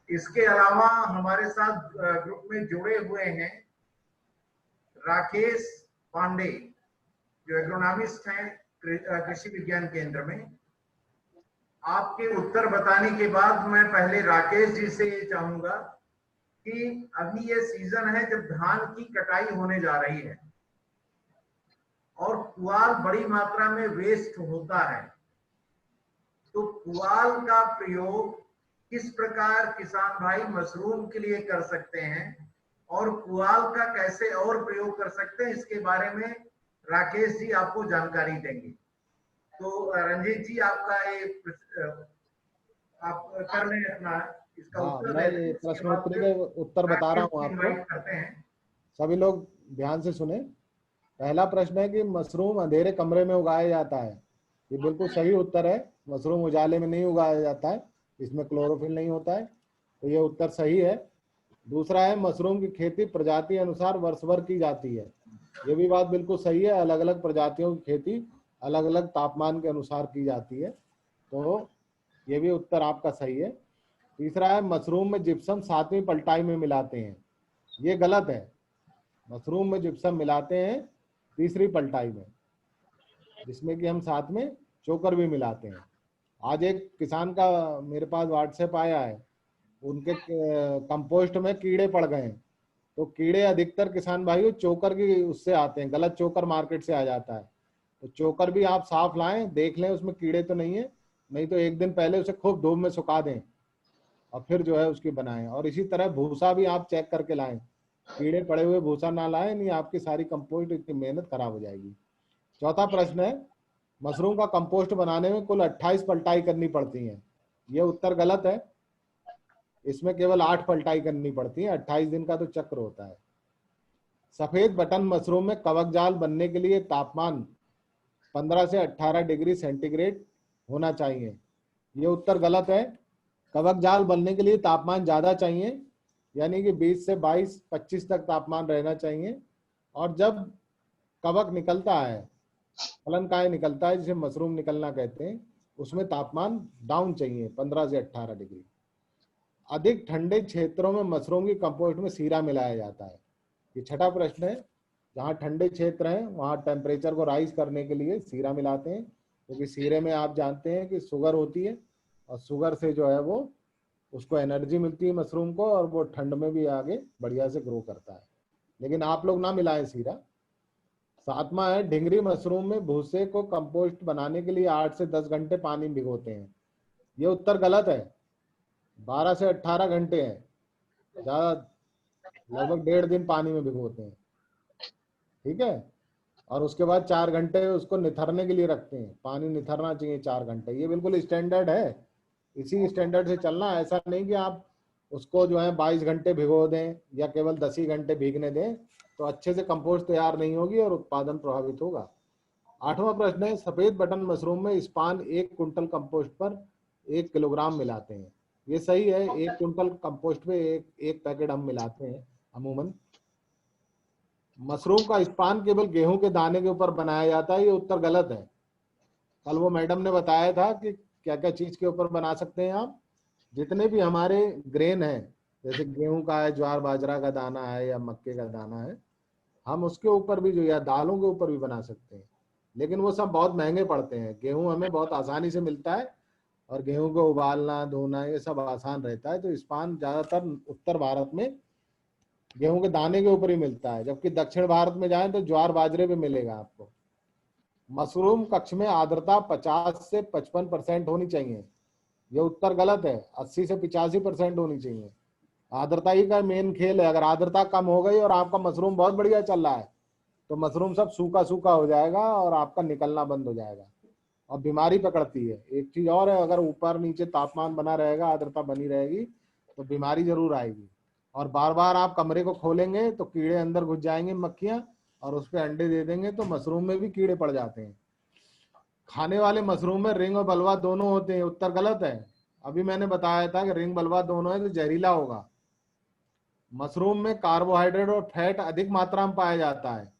इसके अलावा हमारे साथ ग्रुप में जुड़े हुए हैं राकेश पांडे, जो एग्रोनॉमिस्ट हैं कृषि विज्ञान केंद्र में। आपके उत्तर बताने के बाद मैं पहले राकेश जी से ये चाहूंगा कि अभी ये सीजन है जब धान की कटाई होने जा रही है और पुआल बड़ी मात्रा में वेस्ट होता है, तो पुआल का प्रयोग किस प्रकार किसान भाई मशरूम के लिए कर सकते हैं और पुआल का कैसे और प्रयोग कर सकते हैं, इसके बारे में राकेश जी आपको जानकारी देंगे। तो रंजीत जी आपका ये आप कर लें अपना इसका हाँ उत्तर मैं दे दें, ये इसके बाद प्रश्नोत्तरी फिर के उत्तर बता रहा राकेश हूँ जी आपको, इनवाइट करते हैं। सभी लोग ध्यान से सुने। पहला प्रश्न है कि मशरूम अंधेरे कमरे में उगाया जाता है। ये बिल्कुल सही उत्तर है, मशरूम उजाले में नहीं उगाया जाता है, इसमें क्लोरोफिल नहीं होता है, तो ये उत्तर सही है। दूसरा है मशरूम की खेती प्रजाति अनुसार वर्ष भर की जाती है। ये भी बात बिल्कुल सही है, अलग अलग प्रजातियों की खेती अलग अलग तापमान के अनुसार की जाती है, तो ये भी उत्तर आपका सही है। तीसरा है मशरूम में जिप्सम 7वीं पलटाई में मिलाते हैं। ये गलत है, मशरूम में जिप्सम मिलाते हैं 3री पलटाई में, जिसमें कि हम साथ में चोकर भी मिलाते हैं। आज एक किसान का मेरे पास व्हाट्सएप आया है, उनके कंपोस्ट में कीड़े पड़ गए हैं, तो कीड़े अधिकतर किसान भाइयों चोकर की उससे आते हैं, गलत चोकर मार्केट से आ जाता है, तो चोकर भी आप साफ लाएं, देख लें उसमें कीड़े तो नहीं है, नहीं तो एक दिन पहले उसे खूब धूप में सुखा दें और फिर जो है उसकी बनाएं। और इसी तरह भूसा भी आप चेक करके लाएं, कीड़े पड़े हुए भूसा ना लाएं, नहीं आपकी सारी कंपोस्ट इतनी मेहनत खराब हो जाएगी। चौथा प्रश्न है मशरूम का कंपोस्ट बनाने में कुल 28 पलटाई करनी पड़ती है। ये उत्तर गलत है, इसमें केवल 8 पलटाई करनी पड़ती है, 28 दिन का तो चक्र होता है। सफेद बटन मशरूम में कवक जाल बनने के लिए तापमान 15 से 18 डिग्री सेंटीग्रेड होना चाहिए। ये उत्तर गलत है, कवक जाल बनने के लिए तापमान ज्यादा चाहिए, यानी कि 20 से 22-25 तक तापमान रहना चाहिए। और जब कवक निकलता है, फलन काय निकलता है जिसे मशरूम निकलना कहते हैं, उसमें तापमान डाउन चाहिए 15 से 18 डिग्री। अधिक ठंडे क्षेत्रों में मशरूम की कंपोस्ट में सीरा मिलाया जाता है। ये छठा प्रश्न है, जहाँ ठंडे क्षेत्र हैं वहाँ टेम्परेचर को राइज करने के लिए सीरा मिलाते हैं, क्योंकि सीरे में आप जानते हैं कि शुगर होती है और शुगर से जो है वो उसको एनर्जी मिलती है मशरूम को, और वो ठंड में भी आगे बढ़िया से ग्रो करता है। लेकिन आप लोग ना मिलाएं सीरा। सातवां है ढिंगरी मशरूम में भूसे को कंपोस्ट बनाने के लिए 8 से 10 घंटे पानी में भिगोते हैं। ये उत्तर गलत है, 12 से 18 घंटे हैं, ज्यादा लगभग 1.5 दिन पानी में भिगोते हैं, ठीक है। और उसके बाद 4 घंटे उसको निथरने के लिए रखते हैं, पानी निथरना चाहिए 4 घंटे। ये बिल्कुल स्टैंडर्ड है, इसी स्टैंडर्ड से चलना। ऐसा नहीं कि आप उसको जो है 22 घंटे भिगो दें या केवल 10 ही घंटे भीगने दें, तो अच्छे से कंपोस्ट तैयार नहीं होगी और उत्पादन प्रभावित होगा। आठवां प्रश्न है सफेद बटन मशरूम में स्पान 1 कुंटल कंपोस्ट पर 1 किलोग्राम मिलाते हैं। ये सही है, 1 कुंटल कंपोस्ट पे एक पैकेट हम मिलाते हैं अमूमन। मशरूम का स्पान केवल गेहूं के दाने के ऊपर बनाया जाता है, ये उत्तर गलत है। कल वो मैडम ने बताया था कि क्या क्या चीज के ऊपर बना सकते हैं आप। जितने भी हमारे ग्रेन है, जैसे गेहूं का है, ज्वार बाजरा का दाना है या मक्के का दाना है, हम उसके ऊपर भी जो, या दालों के ऊपर भी बना सकते हैं। लेकिन वो सब बहुत महंगे पड़ते हैं। गेहूं हमें बहुत आसानी से मिलता है और गेहूं को उबालना धोना ये सब आसान रहता है। तो इस्पान ज्यादातर उत्तर भारत में गेहूं के दाने के ऊपर ही मिलता है, जबकि दक्षिण भारत में जाएं तो ज्वार बाजरे पे मिलेगा आपको। मशरूम कक्ष में आर्द्रता 50 से 55% होनी चाहिए। ये उत्तर गलत है, 80 से 85% होनी चाहिए। आर्द्रता ही का मेन खेल है। अगर आर्द्रता कम हो गई और आपका मशरूम बहुत बढ़िया चल रहा है तो मशरूम सब सूखा सूखा हो जाएगा और आपका निकलना बंद हो जाएगा और बीमारी पकड़ती है। एक चीज और है, अगर ऊपर नीचे तापमान बना रहेगा, आर्द्रता बनी रहेगी तो बीमारी जरूर आएगी। और बार बार आप कमरे को खोलेंगे तो कीड़े अंदर घुस जाएंगे, मक्खियां, और उस पर अंडे दे देंगे तो मशरूम में भी कीड़े पड़ जाते हैं। खाने वाले मशरूम में रिंग और बलवा दोनों होते हैं, उत्तर गलत है। अभी मैंने बताया था कि रिंग बलवा दोनों है तो जहरीला होगा। मशरूम में कार्बोहाइड्रेट और फैट अधिक मात्रा में पाया जाता है,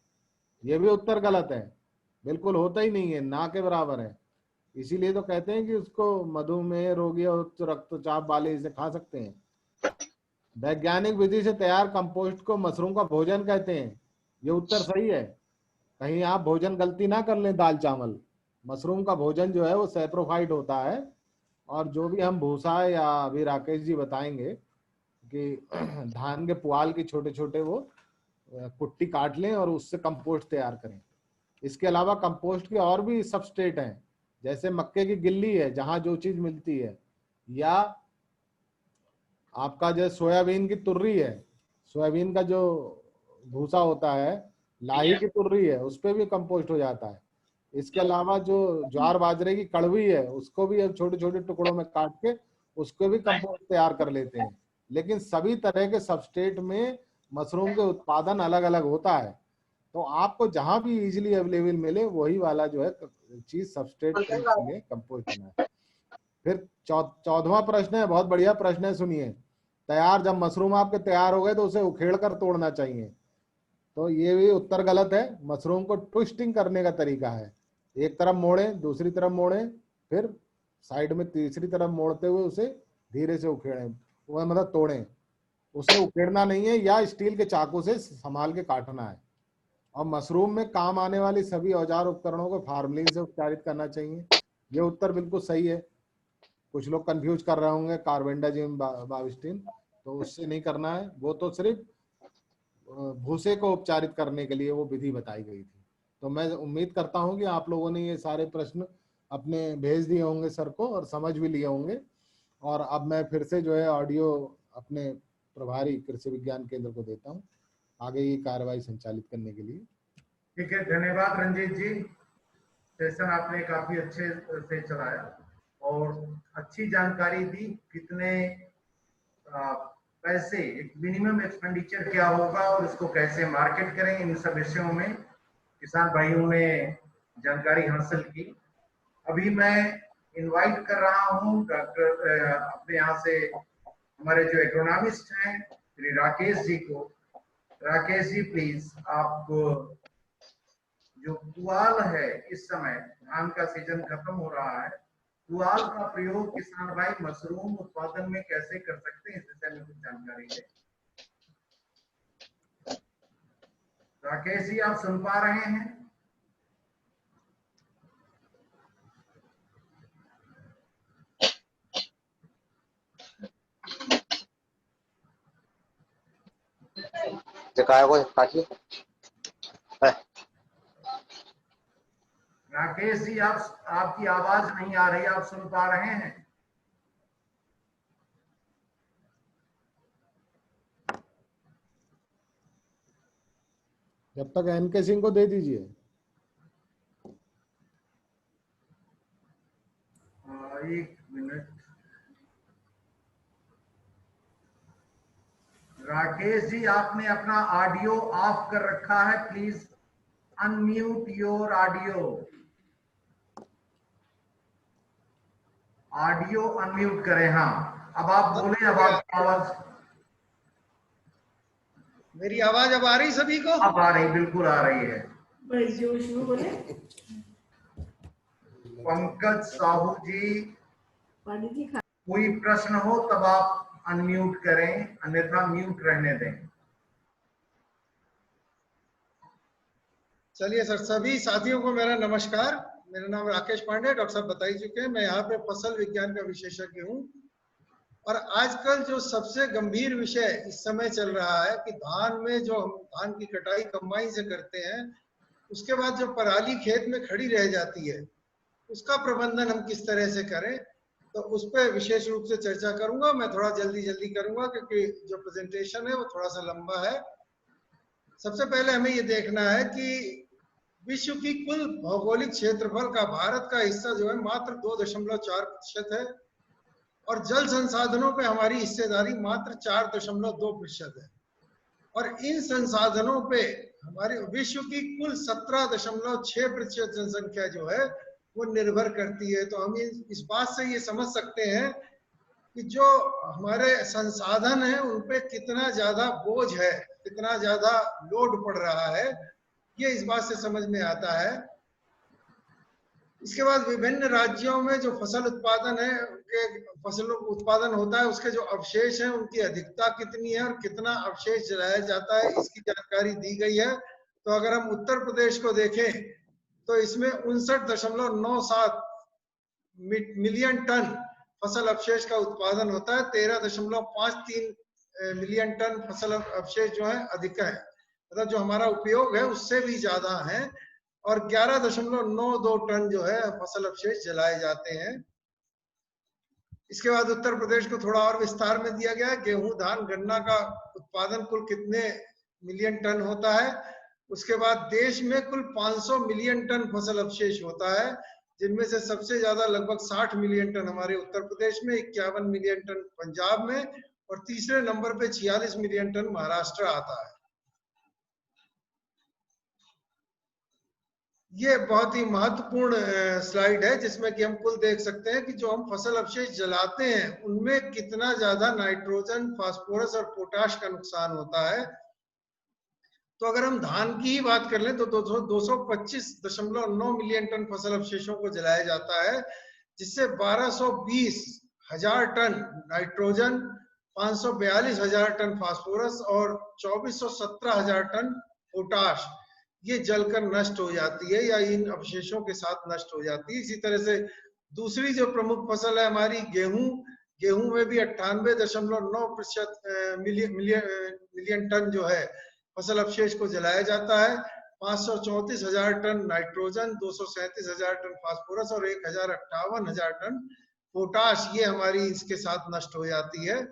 ये भी उत्तर गलत है। बिल्कुल होता ही नहीं है, ना के बराबर है। इसीलिए तो कहते हैं कि उसको मधुमेह रोगी और उच्च रक्तचाप वाले इसे खा सकते हैं। वैज्ञानिक विधि से तैयार कंपोस्ट को मशरूम का भोजन कहते हैं, ये उत्तर सही है। कहीं आप भोजन गलती ना कर लें दाल चावल। मशरूम का भोजन जो है वो सैप्रोफाइट होता है, और जो भी हम भूसा, या अभी राकेश जी बताएंगे कि धान के पुआल के छोटे छोटे वो कुट्टी काट लें और उससे कंपोस्ट तैयार करें। इसके अलावा कंपोस्ट के और भी सबस्ट्रेट हैं, जैसे मक्के की गिल्ली है जहां जो चीज मिलती है, या आपका जो सोयाबीन की तुर्री है, सोयाबीन का जो भूसा होता है, लाही की तुर्री है, उस पर भी कंपोस्ट हो जाता है। इसके अलावा जो ज्वार बाजरे की कड़वी है उसको भी अब छोटे छोटे टुकड़ों में काट के उसको भी कंपोस्ट तैयार कर लेते हैं। लेकिन सभी तरह के सबस्ट्रेट में मशरूम के उत्पादन अलग अलग होता है। तो आपको जहां भी इजीली अवेलेबल मिले वही वाला जो है चीज सबस्ट्रेट के लिए कंपोस्ट बना है। फिर 14वां प्रश्न है, बहुत बढ़िया प्रश्न है, सुनिए। तैयार, जब मशरूम आपके तैयार हो गए तो उसे उखेड़ कर तोड़ना चाहिए। तो ये भी उत्तर गलत है। मशरूम को ट्विस्टिंग करने का तरीका है, एक तरफ मोड़े, दूसरी तरफ मोड़े, फिर साइड में तीसरी तरफ मोड़ते हुए उसे धीरे से उखेड़ें, वह मतलब तोड़ें। उसे उखेड़ना नहीं है या स्टील के चाकू से संभाल के काटना है। और मशरूम में काम आने वाली सभी औजार उपकरणों को फार्मलिन से उपचारित करना चाहिए, ये उत्तर बिल्कुल सही है। कुछ लोग कंफ्यूज कर रहे होंगे कार्बेंडाजिम बाविस्टिन, तो उससे नहीं करना है, वो तो सिर्फ भूसे को उपचारित करने के लिए वो विधि बताई गई थी। तो मैं उम्मीद करता हूं कि आप लोगों ने ये सारे प्रश्न अपने भेज दिए होंगे सर को और समझ भी लिए होंगे। और अब मैं फिर से जो है ऑडियो अपने प्रभारी कृषि विज्ञान केंद्र को देता हूं आगे ये कार्रवाई संचालित करने के लिए। ठीक है, धन्यवाद रंजीत जी। सेशन आपने काफी अच्छे से चलाया और अच्छी जानकारी दी। कितने पैसे, एक मिनिमम एक्सपेंडिचर क्या होगा और उसको कैसे मार्केट करें, इन सब विषयों में किसान भाइयों ने जानकारी हासिल की। अभी मैं इनवाइट कर रहा हूं डॉक्टर अपने यहाँ से हमारे जो एग्रोनॉमिस्ट हैं श्री राकेश जी को। राकेश जी प्लीज, आप जो पुआल है, इस समय धान का सीजन खत्म हो रहा है, पुआल का प्रयोग किसान भाई मशरूम उत्पादन में कैसे कर सकते हैं, इस विषय में कुछ जानकारी दें। राकेश जी, आप सुन पा रहे हैं? राकेश जी, आपकी आवाज नहीं आ रही, आप सुन पा रहे हैं? जब तक एनके सिंह को दे दीजिए। एक मिनट। राकेश जी, आपने अपना ऑडियो ऑफ कर रखा है, please unmute your audio. Audio unmute करें। हाँ, अब आप बोले, अब आपकी आवाज, मेरी आवाज अब आ रही सभी को? अब आ रही, बिल्कुल आ रही है। बड़ी जोश में बोले। पंकज साहू जी, कोई प्रश्न हो तब आप अनम्यूट करें, अन्यथा म्यूट रहने दें। चलिए सर, सभी साथियों को मेरा नमस्कार। मेरा नाम राकेश पांडे, डॉक्टर साहब बता ही चुके हैं। मैं यहाँ पे फसल विज्ञान का विशेषज्ञ हूँ। और आजकल जो सबसे गंभीर विषय इस समय चल रहा है कि धान में जो हम धान की कटाई कंबाइन से करते हैं, उसके बाद जो पराली खेत में खड़ी रह जाती है, उसका प्रबंधन हम किस तरह से करें, तो उस पर विशेष रूप से चर्चा करूंगा। मैं थोड़ा जल्दी करूंगा क्योंकि जो प्रेजेंटेशन है वो थोड़ा सा लंबा है। सबसे पहले हमें ये देखना है कि विश्व की कुल भौगोलिक क्षेत्रफल का भारत का हिस्सा जो है मात्र 2.4% है और जल संसाधनों पे हमारी हिस्सेदारी मात्र 4.2% है। और इन संसाधनों पे हमारे विश्व की कुल 17.6% जनसंख्या जो है वो निर्भर करती है। तो हम इस बात से ये समझ सकते हैं कि जो हमारे संसाधन है उन पे कितना ज्यादा बोझ है, कितना ज्यादा लोड पड़ रहा है, ये इस बात से समझ में आता है। इसके बाद विभिन्न राज्यों में जो फसल उत्पादन है, फसल उत्पादन होता है, उसके जो अवशेष हैं उनकी अधिकता कितनी है और कितना अवशेष जलाया जाता है, इसकी जानकारी दी गई है। तो अगर हम उत्तर प्रदेश को देखें तो इसमें 59.97 मिलियन टन फसल अवशेष का उत्पादन होता है। 13.53 मिलियन टन फसल अवशेष जो है अधिक है, मतलब जो हमारा उपयोग है उससे भी ज्यादा है। और 11.92 टन जो है फसल अवशेष जलाए जाते हैं। इसके बाद उत्तर प्रदेश को थोड़ा और विस्तार में दिया गया है। गेहूं, धान, गन्ना का उत्पादन कुल कितने मिलियन टन होता है। उसके बाद देश में कुल 500 मिलियन टन फसल अवशेष होता है, जिनमें से सबसे ज्यादा लगभग 60 मिलियन टन हमारे उत्तर प्रदेश में, 51 मिलियन टन पंजाब में और तीसरे नंबर पे 46 मिलियन टन महाराष्ट्र आता है। ये बहुत ही महत्वपूर्ण स्लाइड है जिसमें कि हम कुल देख सकते हैं कि जो हम फसल अवशेष जलाते हैं उनमें कितना ज्यादा नाइट्रोजन, फास्फोरस और पोटाश का नुकसान होता है। तो अगर हम धान की ही बात कर लें तो 225.9 मिलियन टन फसल अवशेषों को जलाया जाता है, जिससे 1220,000 टन नाइट्रोजन, 542,000 टन फास्फोरस और 2417,000 टन पोटाश ये जलकर नष्ट हो जाती है या इन अवशेषों के साथ नष्ट हो जाती है। इसी तरह से दूसरी जो प्रमुख फसल है हमारी गेहूं, गेहूं में भी 98.9% मिलियन टन जो है फसल अवशेष को जलाया जाता है। 534,000 टन नाइट्रोजन, 237,000 टन फास्फोरस और 1,58,000 टन पोटाश ये हमारी इसके साथ नष्ट हो जाती है।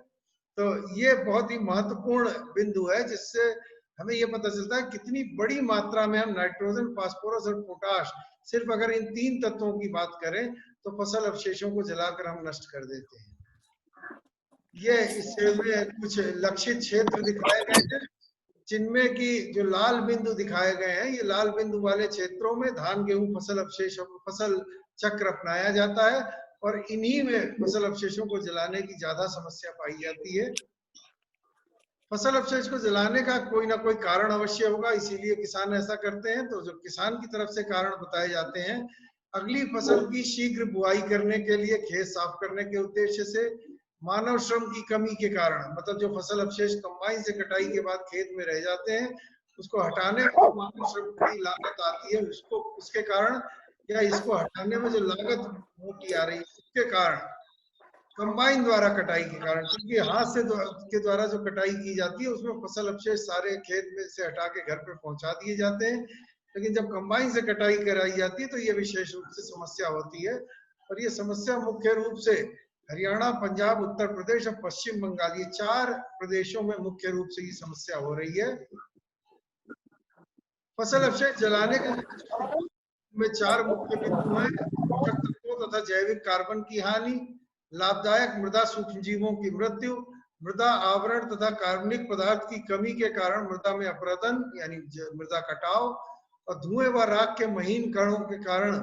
तो ये बहुत ही महत्वपूर्ण बिंदु है जिससे हमें ये पता चलता है कितनी बड़ी मात्रा में हम नाइट्रोजन, फास्फोरस और पोटाश, सिर्फ अगर इन 3 तत्वों की बात करें तो फसल अवशेषों को जलाकर हम नष्ट कर देते हैं। ये इसमें कुछ लक्षित क्षेत्र दिखाए गए हैं जिनमें कि जो लाल बिंदु दिखाए गए हैं, ये लाल बिंदु वाले क्षेत्रों में धान, गेहूं फसल अवशेष, फसल चक्र अपनाया जाता है और इन्हीं में फसल अवशेषों को जलाने की ज्यादा समस्या पाई जाती है। फसल अवशेष को जलाने का कोई ना कोई कारण अवश्य होगा, इसीलिए किसान ऐसा करते हैं। तो जो किसान की तरफ से कारण बताए जाते हैं, अगली फसल की शीघ्र बुआई करने के लिए, खेत साफ करने के उद्देश्य से, मानव श्रम की कमी के कारण, मतलब जो फसल अवशेष कंबाइन से कटाई के बाद खेत में रह जाते हैं उसको हटाने में मानव श्रम की लागत आती है, उसके कारण या इसको हटाने में जो लागत मोटी आ रही है उसके कारण, कंबाइन द्वारा कटाई के कारण, क्योंकि हाथ से के द्वारा जो कटाई की जाती है उसमें फसल अवशेष सारे खेत में से हटा के घर पे पहुंचा दिए जाते हैं, लेकिन जब कंबाइन से कटाई कराई जाती है तो ये विशेष रूप से समस्या होती है। और ये समस्या मुख्य रूप से हरियाणा, पंजाब, उत्तर प्रदेश और पश्चिम बंगाल, ये 4 प्रदेशों में मुख्य रूप से ये समस्या हो रही है। फसल अवशेष जलाने के में 4 मुख्य बिंदु हैं: पोषक तत्वों तथा जैविक कार्बन की हानि, लाभदायक मृदा सूक्ष्मजीवों की मृत्यु, मृदा आवरण तथा कार्बनिक पदार्थ की कमी के कारण मृदा में अपरदन यानी मृदा कटाव, और धुएं व राख के महीन कणों के कारण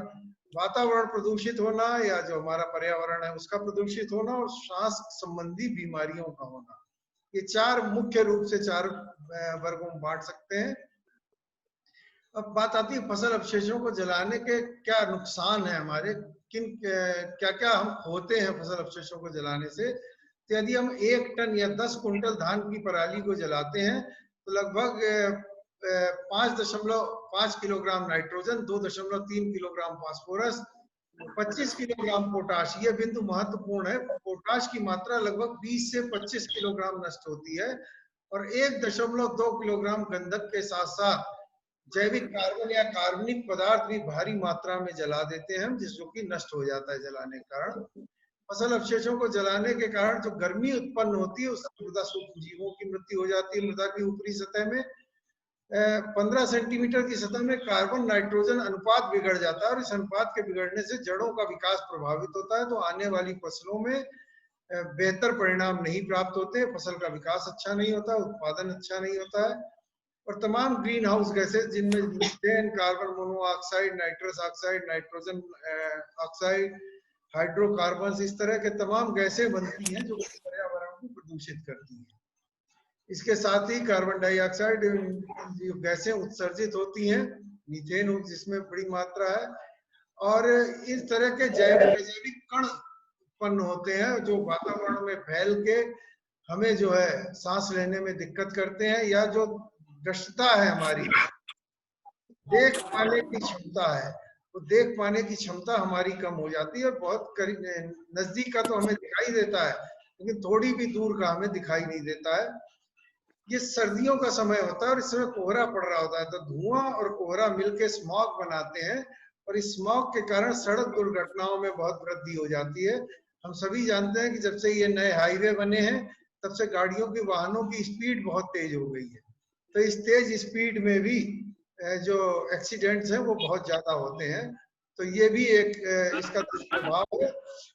वातावरण प्रदूषित होना या जो हमारा पर्यावरण है उसका प्रदूषित होना, और श्वास संबंधी बीमारियों का होना। ये 4 मुख्य रूप से 4 वर्गों में बांट सकते हैं। अब बात आती है फसल अवशेषों को जलाने के क्या नुकसान है हमारे, क्या क्या हम खोते हैं फसल अवशेषों को जलाने से। तो यदि हम 1 टन या 10 कुंटल धान की पराली को जलाते हैं तो लगभग 5.5 kilogram nitrogen, 2.3 kilogram phosphorus, 25 kilogram potash, ये बिंदु महत्वपूर्ण है। पोटाश की मात्रा लगभग 20 से 25 किलोग्राम नष्ट होती है और 1.2 किलोग्राम गंधक के साथ साथ जैविक कार्बन या कार्बनिक पदार्थ भी भारी मात्रा में जला देते हैं हम, जिसको कि नष्ट हो जाता है जलाने के कारण। फसल अवशेषों को जलाने के कारण जो गर्मी उत्पन्न होती है उससे मृदा सूक्ष्म जीवों की मृत्यु हो जाती है। मृदा की ऊपरी सतह में 15 सेंटीमीटर की सतह में कार्बन नाइट्रोजन अनुपात बिगड़ जाता है और इस अनुपात के बिगड़ने से जड़ों का विकास प्रभावित होता है। तो आने वाली फसलों में बेहतर परिणाम नहीं प्राप्त होते, फसल का विकास अच्छा नहीं होता, उत्पादन अच्छा नहीं होता है। और तमाम ग्रीन हाउस गैसेज जिनमें methane, carbon monoxide, nitrous oxide, nitrogen oxide, hydrocarbon, इस तरह के तमाम गैसें बनती हैं जो पर्यावरण को प्रदूषित करती हैं। इसके साथ ही कार्बन डाइऑक्साइड गैसें उत्सर्जित होती हैं, मीथेन जिसमें बड़ी मात्रा है, और इस तरह के जैविक कण उत्पन्न होते हैं जो वातावरण में फैल के हमें जो है सांस लेने में दिक्कत करते हैं, या जो दृष्टता है हमारी देख पाने की क्षमता है, वो देख पाने की क्षमता हमारी कम हो जाती है। बहुत करीब नजदीक का तो हमें दिखाई देता है लेकिन थोड़ी भी दूर का हमें दिखाई नहीं देता है। ये सर्दियों का समय होता है और इस समय कोहरा पड़ रहा होता है, तो धुआं और कोहरा मिलके स्मॉग बनाते हैं और इस स्मॉग के कारण सड़क दुर्घटनाओं में बहुत वृद्धि हो जाती है। हम सभी जानते हैं कि जब से ये नए हाईवे बने हैं तब से गाड़ियों की, वाहनों की स्पीड बहुत तेज हो गई है, तो इस तेज स्पीड में भी जो एक्सीडेंट्स हैं वो बहुत ज्यादा होते हैं। तो ये भी एक इसका दुष्प्रभाव है।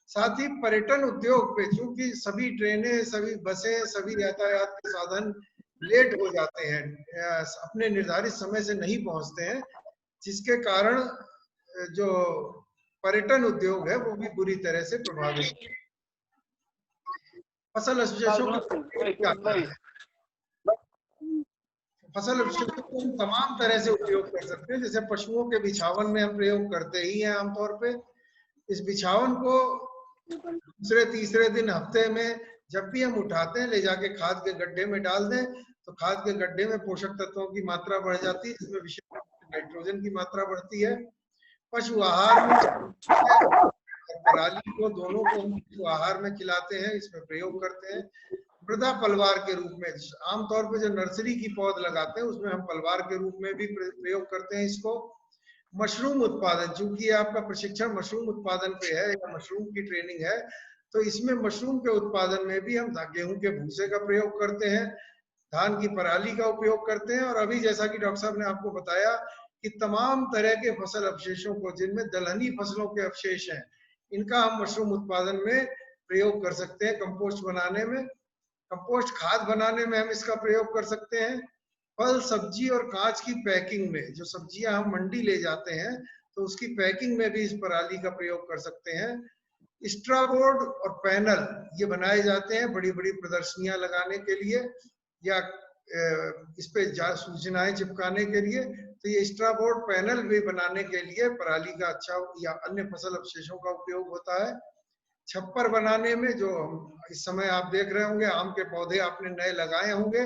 साथ ही पर्यटन उद्योग पे, चूंकि सभी ट्रेनें, सभी बसें, सभी यातायात के साधन लेट हो जाते हैं, अपने निर्धारित समय से नहीं पहुंचते हैं, जिसके कारण जो पर्यटन उद्योग है वो भी बुरी तरह से प्रभावित है। फसल अवशेषों का फसल अवशेषों को हम तमाम तरह से उपयोग कर सकते हैं। जैसे पशुओं के बिछावन में हम प्रयोग करते ही हैं आमतौर पे। इस बिछावन को दूसरे तीसरे दिन हफ्ते में जब भी हम उठाते हैं ले जाके खाद के गड्ढे में डाल दें तो खाद के गड्ढे में पोषक तत्वों की मात्रा बढ़ जाती है, जिसमें विशेष नाइट्रोजन की मात्रा बढ़ती है। पशु आहार में पराली को, दोनों को हम पशु आहार में खिलाते हैं, इसमें प्रयोग करते हैं। मृदा पलवार के रूप में आमतौर पर जो नर्सरी की पौध लगाते हैं उसमें हम पलवार के रूप में भी प्रयोग करते हैं इसको। मशरूम उत्पादन, चूंकि आपका प्रशिक्षण मशरूम उत्पादन पे है या मशरूम की ट्रेनिंग है, तो इसमें मशरूम के उत्पादन में भी हम गेहूं के भूसे का प्रयोग करते हैं, धान की पराली का उपयोग करते हैं, और अभी जैसा कि डॉक्टर साहब ने आपको बताया कि तमाम तरह के फसल अवशेषों को, जिनमें दलहनी फसलों के अवशेष हैं, इनका हम मशरूम उत्पादन में प्रयोग कर सकते हैं। कंपोस्ट बनाने में, कंपोस्ट खाद बनाने में हम इसका प्रयोग कर सकते हैं। फल, सब्जी और कांच की पैकिंग में, जो सब्जियां हम मंडी ले जाते हैं तो उसकी पैकिंग में भी इस पराली का प्रयोग कर सकते हैं। स्ट्रा बोर्ड और पैनल ये बनाए जाते हैं बड़ी बड़ी प्रदर्शनियां लगाने के लिए या इस पे सूचनाएं चिपकाने के लिए। तो ये स्ट्रा बोर्ड, पैनल भी बनाने के लिए पराली का अच्छा या अन्य फसल अवशेषों का उपयोग होता है। छप्पर बनाने में, जो इस समय आप देख रहे होंगे आम के पौधे आपने नए लगाए होंगे,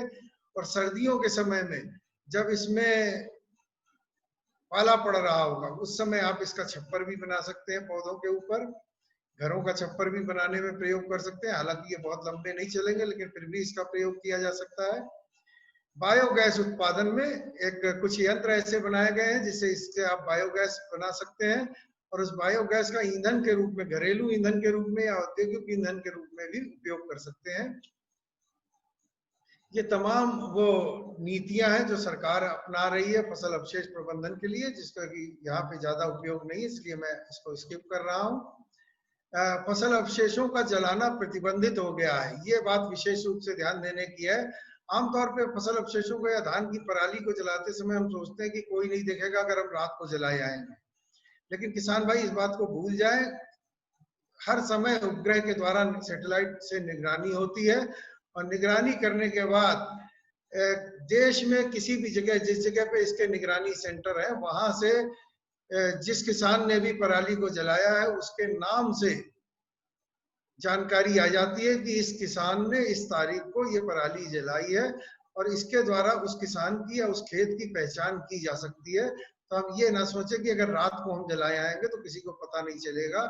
और सर्दियों के समय में जब इसमें पाला पड़ रहा होगा उस समय आप इसका छप्पर भी बना सकते हैं पौधों के ऊपर। घरों का छप्पर भी बनाने में प्रयोग कर सकते हैं, हालांकि ये बहुत लंबे नहीं चलेंगे लेकिन फिर भी इसका प्रयोग किया जा सकता है। बायोगैस उत्पादन में कुछ यंत्र ऐसे बनाए गए हैं जिससे इससे आप बायोगैस बना सकते हैं और उस बायोगैस का ईंधन के रूप में, घरेलू ईंधन के रूप में या औद्योगिक ईंधन के रूप में भी उपयोग कर सकते हैं। ये तमाम वो नीतियां हैं जो सरकार अपना रही है फसल अवशेष प्रबंधन के लिए, जिसका कि यहाँ पे ज्यादा उपयोग नहीं है, इसलिए मैं इसको स्किप कर रहा हूँ। फसल अवशेषों का जलाना प्रतिबंधित हो गया है, ये बात विशेष रूप से ध्यान देने की है। आमतौर पे फसल अवशेषों को या धान की पराली को जलाते समय हम सोचते हैं कि कोई नहीं देखेगा अगर हम रात को जलाए आएंगे, लेकिन किसान भाई इस बात को भूल जाए। हर समय उपग्रह के द्वारा, सैटेलाइट से निगरानी होती है और निगरानी करने के बाद देश में किसी भी जगह, जिस जगह पे इसके निगरानी सेंटर है, वहां से जिस किसान ने भी पराली को जलाया है उसके नाम से जानकारी आ जाती है कि इस किसान ने इस तारीख को ये पराली जलाई है, और इसके द्वारा उस किसान की या उस खेत की पहचान की जा सकती है। तो हम ये ना सोचे कि अगर रात को हम जलाए आएंगे तो किसी को पता नहीं चलेगा,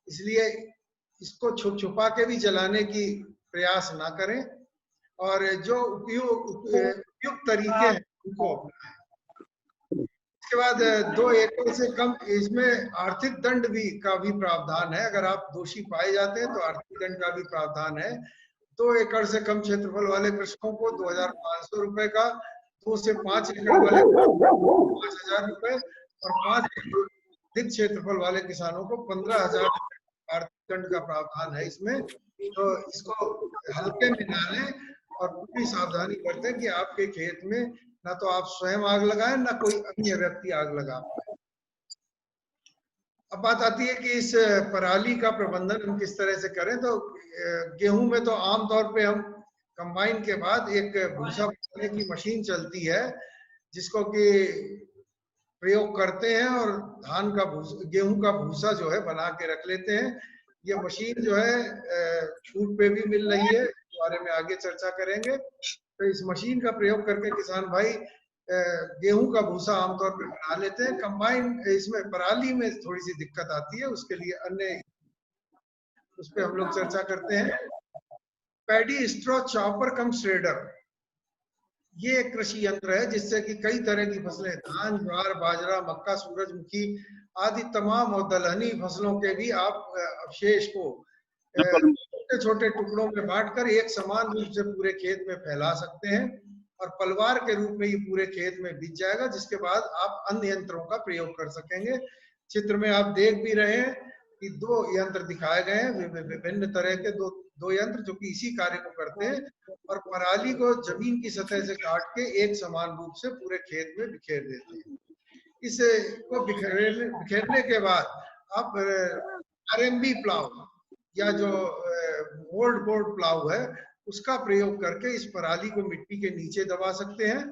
इसलिए इसको छुप छुपा के भी जलाने की प्रयास ना करें, और जो उपयुक्त तरीके हैं उनको अपनाएं। इसके बाद 2 एकड़ से कम, इसमें आर्थिक दंड का भी प्रावधान है। अगर आप दोषी पाए जाते हैं तो आर्थिक दंड का भी प्रावधान है। 2 एकड़ से कम क्षेत्रफल वाले कृषकों को 2,500 रुपए का, 2 से 5 एकड़ वाले 5,000 रुपए, और 5 एकड़ अधिक क्षेत्रफल वाले किसानों को 15,000 आर्थिक दंड का प्रावधान है इसमें। तो इसको हल्के में ना लें और पूरी सावधानी बरतें कि आपके खेत में ना तो आप स्वयं आग लगाएं, ना कोई अन्य व्यक्ति आग लगा पाए। अब बात आती है कि इस पराली का प्रबंधन हम किस तरह से करें। तो गेहूं में तो आमतौर पे हम कंबाइन के बाद एक भूसा बनाने की मशीन चलती है जिसको कि प्रयोग करते हैं, और धान का भूसा, गेहूं का भूसा जो है बना के रख लेते हैं। ये मशीन जो है छूट पे भी मिल रही है, इस बारे में आगे चर्चा करेंगे। तो इस मशीन का प्रयोग करके किसान भाई गेहूं का भूसा आमतौर पर बना लेते हैं। कंबाइन इसमें पराली में थोड़ी सी दिक्कत आती है, उसके लिए अन्य उस पर हम लोग चर्चा करते हैं। पैडी स्ट्रॉ चॉपर कम श्रेडर, ये एक कृषि यंत्र है जिससे कि कई तरह की फसलें, धान, ज्वार, बाजरा, मक्का, सूरजमुखी आदि तमाम और दलहनी फसलों के भी आप अवशेष को छोटे छोटे टुकड़ों में बांटकर एक समान रूप से पूरे खेत में फैला सकते हैं, और पलवार के रूप में ये पूरे खेत में बिछ जाएगा, जिसके बाद आप अन्य यंत्रों का प्रयोग कर सकेंगे। चित्र में आप देख भी रहे हैं कि 2 यंत्र दिखाए गए हैं, विभिन्न तरह के दो यंत्र जो कि इसी कार्य को करते हैं, और पराली को जमीन की सतह से काट के एक समान रूप से पूरे खेत में बिखेर देते हैं। इसको बिखेरने के बाद आप आरएमबी प्लाव या जो मोल्ड बोर्ड प्लाव है उसका प्रयोग करके इस पराली को मिट्टी के नीचे दबा सकते हैं,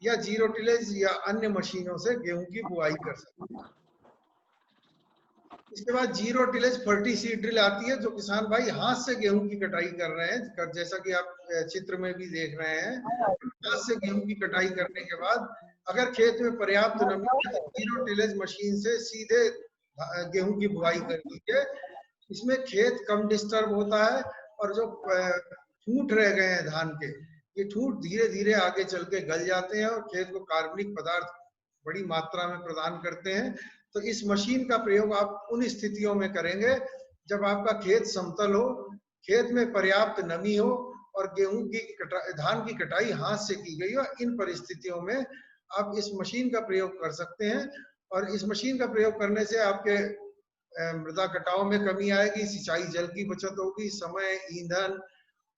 या जीरो टिलेज या अन्य मशीनों से गेहूं की बुआई कर सकते हैं। इसके बाद zero tillage forty seed drill आती है, जो किसान भाई हाथ से गेहूं की कटाई कर रहे हैं, जैसा कि आप चित्र में भी देख रहे हैं। हाथ से गेहूं की कटाई करने के बाद अगर खेत में पर्याप्त नमी है तो जीरो टिलेज मशीन से सीधे गेहूं की बुआई कर दीजिए। इसमें खेत कम डिस्टर्ब होता है, और जो ठूंठ रह गए हैं धान के, ये ठूंठ धीरे धीरे आगे चल के गल जाते हैं और खेत को कार्बनिक पदार्थ बड़ी मात्रा में प्रदान करते हैं। तो इस मशीन का प्रयोग आप उन स्थितियों में करेंगे जब आपका खेत समतल हो, खेत में पर्याप्त नमी हो और गेहूं की धान की कटाई हाथ से की गई हो। इन परिस्थितियों में आप इस मशीन का प्रयोग कर सकते हैं, और इस मशीन का प्रयोग करने से आपके मृदा कटाव में कमी आएगी, सिंचाई जल की बचत होगी, समय, ईंधन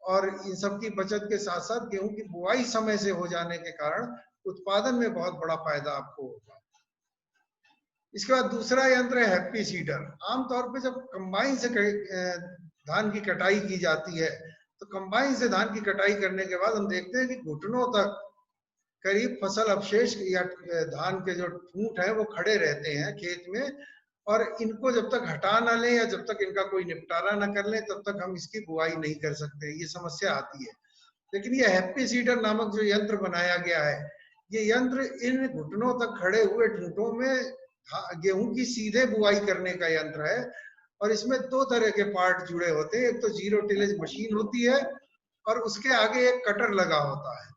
और इन सब की बचत के साथ साथ गेहूं की बुआई समय से हो जाने के कारण उत्पादन में बहुत बड़ा फायदा आपको होगा। इसके बाद दूसरा यंत्र है हैप्पी सीडर। आमतौर पे जब कंबाइन से धान की कटाई की जाती है तो कंबाइन से धान की कटाई करने के बाद हम देखते हैं कि घुटनों तक करीब फसल अवशेष या धान के जो ठूंठ है वो खड़े रहते हैं खेत में, और इनको जब तक हटा ना लें या जब तक इनका कोई निपटारा ना कर लें तब तक हम इसकी बुआई नहीं कर सकते, ये समस्या आती है। लेकिन ये हैप्पी सीडर नामक जो यंत्र बनाया गया है, ये यंत्र इन घुटनों तक खड़े हुए ठूंठों में गेहूं की सीधे बुआई करने का यंत्र है, और इसमें 2 तरह के पार्ट जुड़े होते हैं। एक तो जीरो टिलेज मशीन होती है और उसके आगे एक कटर लगा होता है।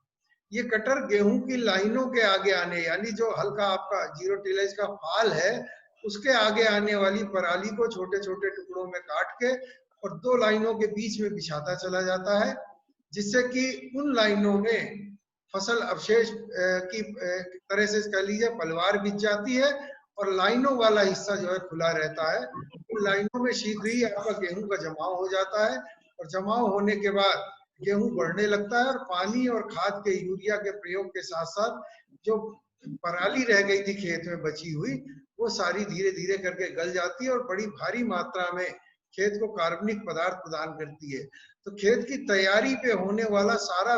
ये कटर गेहूं की लाइनों के आगे आने, यानी जो हल्का आपका जीरो टिलेज का फाल है उसके आगे आने वाली पराली को छोटे छोटे टुकड़ों में काट के और 2 लाइनों के बीच में बिछाता चला जाता है, जिससे कि उन लाइनों में फसल अवशेष की तरह से कह लीजिए पलवार बिछ जाती है, और लाइनों वाला हिस्सा जो है खुला रहता है। उन लाइनों में शीघ्र ही आपका गेहूं का जमाव हो जाता है, और जमाव होने के बाद गेहूं बढ़ने लगता है, और पानी और खाद के यूरिया के प्रयोग के साथ साथ जो पराली रह गई थी खेत में बची हुई वो सारी धीरे धीरे करके गल जाती है और बड़ी भारी मात्रा में खेत को कार्बनिक पदार्थ प्रदान करती है। तो खेत की तैयारी पे होने वाला सारा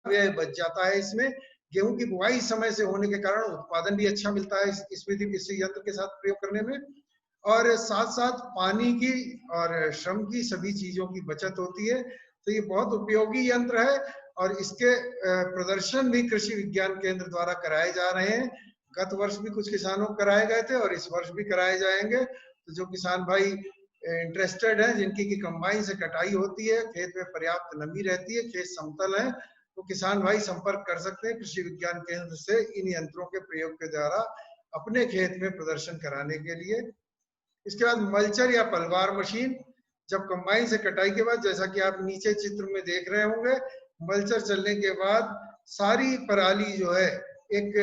व्यय बच जाता है। इसमें गेहूं की बुआई समय से होने के कारण उत्पादन भी अच्छा मिलता है इस विधि कृषि यंत्र के साथ प्रयोग करने में, और साथ साथ पानी की और श्रम की सभी चीजों की बचत होती है। तो ये बहुत उपयोगी यंत्र है और इसके प्रदर्शन भी कृषि विज्ञान केंद्र द्वारा कराए जा रहे हैं। गत वर्ष भी कुछ किसानों को कराए गए थे और इस वर्ष भी कराए जाएंगे। तो जो किसान भाई इंटरेस्टेड हैं, जिनकी की कंबाइन से कटाई होती है, खेत में पर्याप्त नमी रहती है, खेत समतल है, तो किसान भाई संपर्क कर सकते हैं कृषि विज्ञान केंद्र से इन यंत्रों के प्रयोग के द्वारा अपने खेत में प्रदर्शन कराने के लिए। इसके बाद मल्चर या पलवार मशीन, जब कंबाइन से कटाई के बाद, जैसा कि आप नीचे चित्र में देख रहे होंगे, मल्चर चलने के बाद सारी पराली जो है एक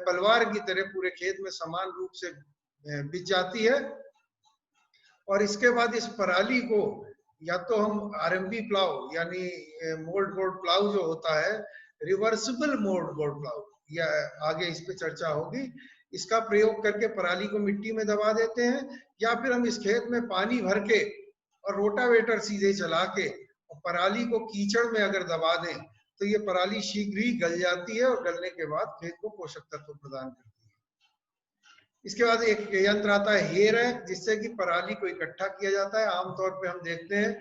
पलवार की तरह पूरे खेत में समान रूप से बिछ जाती है। और इसके बाद इस पराली को या तो हम आरएमबी प्लाव यानी मोल्ड बोर्ड प्लाव जो होता है, रिवर्सिबल मोल्ड बोर्ड प्लाव, या आगे इस पे चर्चा होगी, इसका प्रयोग करके पराली को मिट्टी में दबा देते हैं, या फिर हम इस खेत में पानी भर के और रोटावेटर सीधे चला के और पराली को कीचड़ में अगर दबा दें तो ये पराली शीघ्र ही गल जाती है और गलने के बाद खेत को पोषक तत्व प्रदान करती है। इसके बाद एक यंत्र आता है हे रैक, जिससे कि पराली को इकट्ठा किया जाता है। आमतौर पे हम देखते हैं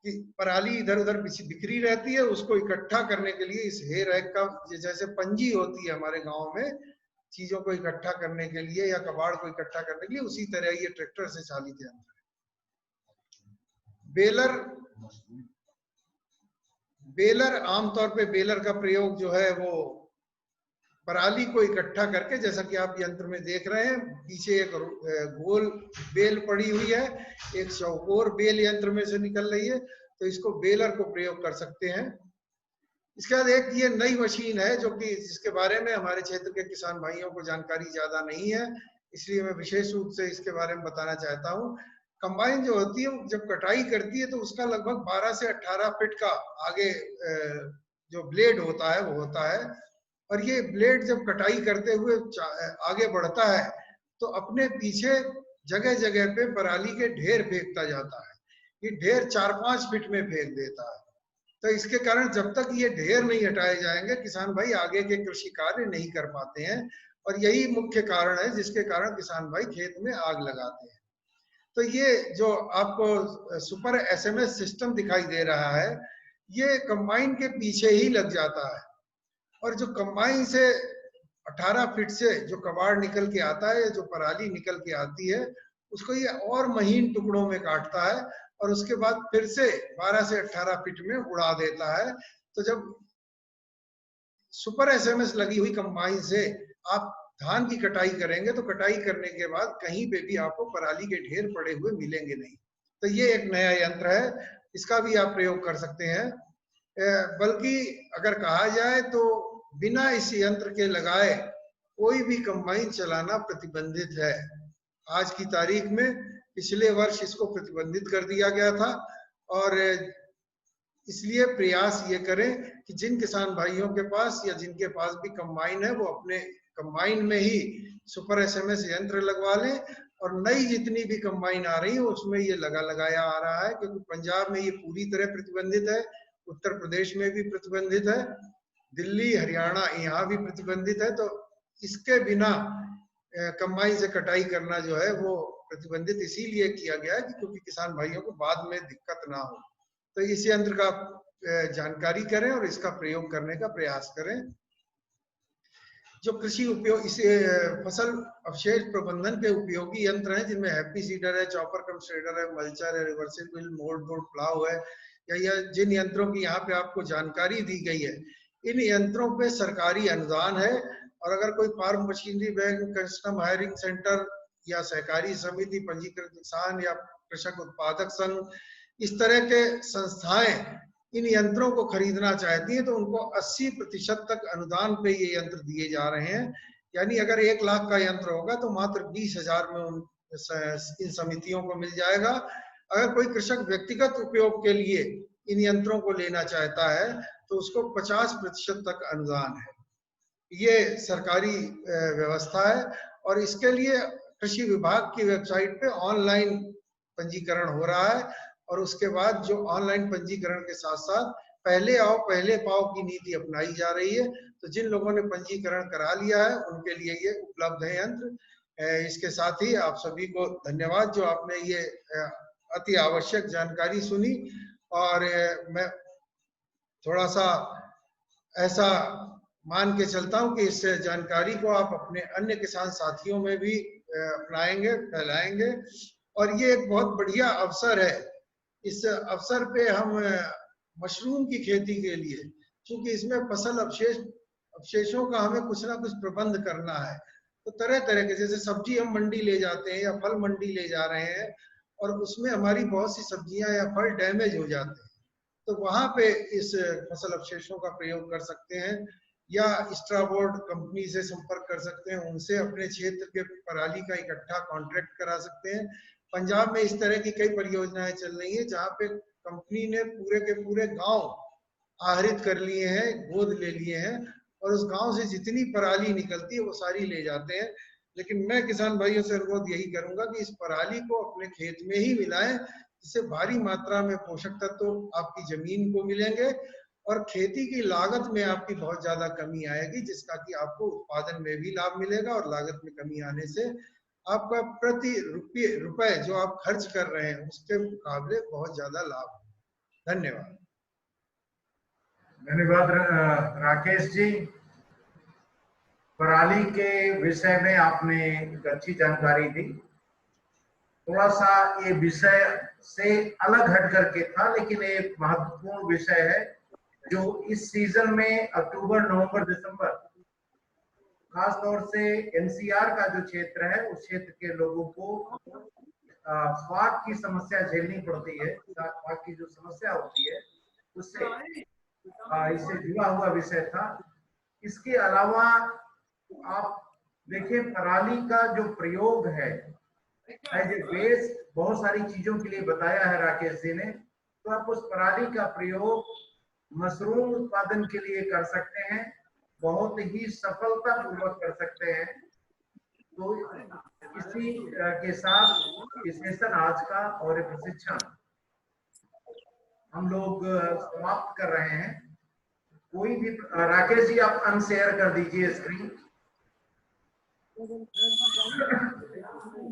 कि पराली इधर उधर बिखरी रहती है, उसको इकट्ठा करने के लिए इस हे रैक का, जैसे पंजी होती है हमारे गांव में चीजों को इकट्ठा करने के लिए या कबाड़ को इकट्ठा करने के लिए, उसी तरह ये ट्रैक्टर से चालित यंत्र है। बेलर आमतौर पे बेलर का प्रयोग जो है वो पराली को इकट्ठा करके, जैसा कि आप यंत्र में देख रहे हैं, पीछे एक गोल बेल पड़ी हुई है, एक चौकोर बेल यंत्र में से निकल रही है, तो इसको बेलर को प्रयोग कर सकते हैं। इसके बाद एक ये नई मशीन है जो कि जिसके बारे में हमारे क्षेत्र के किसान भाइयों को जानकारी ज्यादा नहीं है, इसलिए मैं विशेष रूप से इसके बारे में बताना चाहता हूँ। कंबाइन जो होती है जब कटाई करती है तो उसका लगभग 12 से 18 फीट का आगे जो ब्लेड होता है वो होता है, और ये ब्लेड जब कटाई करते हुए आगे बढ़ता है तो अपने पीछे जगह जगह पे पराली के ढेर फेंकता जाता है। ये ढेर 4-5 फीट में फेंक देता है। तो इसके कारण जब तक ये ढेर नहीं हटाए जाएंगे किसान भाई आगे के कृषि कार्य नहीं कर पाते हैं, और यही मुख्य कारण है जिसके कारण किसान भाई खेत में आग लगाते हैं। तो ये जो आपको सुपर एसएमएस सिस्टम दिखाई दे रहा है, ये कंबाइन के पीछे ही लग जाता है, और जो कंबाइन से 18 फीट से जो कबाड़ निकल के आता है, जो पराली निकल के आती है, उसको ये और महीन टुकड़ों में काटता है और उसके बाद फिर से 12 से 18 फीट में उड़ा देता है। तो जब सुपर एसएमएस लगी हुई कंबाइन से आप धान की कटाई करेंगे तो कटाई करने के बाद कहीं पे भी आपको पराली के ढेर पड़े हुए मिलेंगे नहीं। तो ये एक नया यंत्र है, इसका भी आप प्रयोग कर सकते हैं। बल्कि अगर कहा जाए तो बिना इस यंत्र के लगाए कोई भी कंबाइन चलाना प्रतिबंधित है। आज की तारीख में, पिछले वर्ष इसको प्रतिबंधित कर दिया गया था, और इसलिए प्रयास ये करें कि जिन किसान भाइयों के पास या जिनके पास भी कंबाइन है वो अपने कंबाइन में ही सुपर एसएमएस यंत्र लगवा लें, और नई जितनी भी कंबाइन आ रही है उसमें ये लगाया आ रहा है, क्योंकि पंजाब में ये पूरी तरह प्रतिबंधित है, उत्तर प्रदेश में भी प्रतिबंधित है, दिल्ली हरियाणा यहाँ भी प्रतिबंधित है। तो इसके बिना कंबाइन से कटाई करना जो है वो प्रतिबंधित इसीलिए किया गया है क्योंकि किसान भाइयों को बाद में दिक्कत ना हो। तो इस यंत्र का जानकारी करें और इसका प्रयोग करने का प्रयास करें। जो कृषि उपयोग इस फसल अवशेष प्रबंधन के उपयोगी यंत्र हैं, जिनमें हैप्पी सीडर है, चॉपर कम श्रेडर है, मल्चर है, रिवर्सिबल मोल्ड बोर्ड प्लाव है, या जिन यंत्रों की यहाँ पे आपको जानकारी दी गई है, इन यंत्रों पे सरकारी अनुदान है। और अगर कोई farm machinery bank, custom hiring centre या सहकारी समिति, पंजीकृत किसान या कृषक उत्पादक संघ, इस तरह के संस्थाएं इन यंत्रों को खरीदना चाहती हैं तो उनको 80% तक अनुदान पे ये यंत्र दिए जा रहे हैं। यानी अगर 1 लाख का यंत्र होगा तो मात्र 20,000 में इन समितियों को मिल जाएगा। अगर कोई कृषक व्यक्तिगत उपयोग के लिए इन यंत्रों को लेना चाहता है तो उसको 50% तक अनुदान है। ये सरकारी व्यवस्था है, और इसके लिए कृषि विभाग की वेबसाइट पे ऑनलाइन पंजीकरण हो रहा है, और उसके बाद जो ऑनलाइन पंजीकरण के साथ साथ पहले आओ पहले पाओ की नीति अपनाई जा रही है। तो जिन लोगों ने पंजीकरण करा लिया है उनके लिए ये उपलब्ध है यंत्र। इसके साथ ही आप सभी को धन्यवाद जो आपने ये अति आवश्यक जानकारी सुनी। और मैं थोड़ा सा ऐसा मान के चलता हूं कि इस जानकारी को आप अपने अन्य किसान साथियों में भी अपनाएंगे, फैलाएंगे, और ये एक बहुत बढ़िया अवसर है। इस अवसर पे हम मशरूम की खेती के लिए, क्योंकि इसमें फसल अवशेषों का हमें कुछ ना कुछ प्रबंध करना है, तो तरह तरह के, जैसे सब्जी हम मंडी ले जाते हैं या फल मंडी ले जा रहे हैं और उसमें हमारी बहुत सी सब्जियां या फल डैमेज हो जाते हैं, तो वहां पे इस फसल अवशेषों का प्रयोग कर सकते हैं, या स्ट्राबोर्ड कंपनी से संपर्क कर सकते हैं, उनसे अपने क्षेत्र के पराली का इकट्ठा कॉन्ट्रैक्ट करा सकते हैं। पंजाब में इस तरह की कई परियोजनाएं चल रही है जहां पे कंपनी ने पूरे के पूरे गांव आहरित कर लिए हैं, गोद ले लिए हैं, और उस गांव से जितनी पराली निकलती है वो सारी ले जाते हैं। लेकिन मैं किसान भाइयों से अनुरोध यही करूंगा कि इस पराली को अपने खेत में ही मिलाएं, जिससे भारी मात्रा में पोषक तत्व आपकी जमीन को मिलेंगे और खेती की लागत में आपकी बहुत ज्यादा कमी आएगी, जिसका कि आपको उत्पादन में भी लाभ मिलेगा, और लागत में कमी आने से आपका प्रति रुपए जो आप खर्च कर रहे हैं उसके मुकाबले बहुत ज्यादा लाभ। धन्यवाद। धन्यवाद राकेश जी। पराली के विषय में आपने एक अच्छी जानकारी दी। थोड़ा सा ये विषय से अलग हट करके था, लेकिन एक महत्वपूर्ण विषय है जो इस सीजन में अक्टूबर, नवंबर, दिसंबर, खास तौर से एनसीआर का जो क्षेत्र है उस क्षेत्र के लोगों को फाग की समस्या झेलनी पड़ती है। फाग की जो समस्या होती है उससे इससे जुड़ा हुआ विषय था। इसके अलावा आप देखिए पराली का जो प्रयोग है एज ए वेस्ट, बहुत सारी चीजों के लिए बताया है राकेश जी ने, तो आप उस पराली का प्रयोग मशरूम उत्पादन के लिए कर सकते हैं, बहुत ही सफलता पूर्वक कर सकते हैं। तो इसी के साथ ये सेशन आज का और प्रशिक्षण हम लोग समाप्त कर रहे हैं। कोई भी राकेश जी आप अनशेयर कर दीजिए स्क्रीन।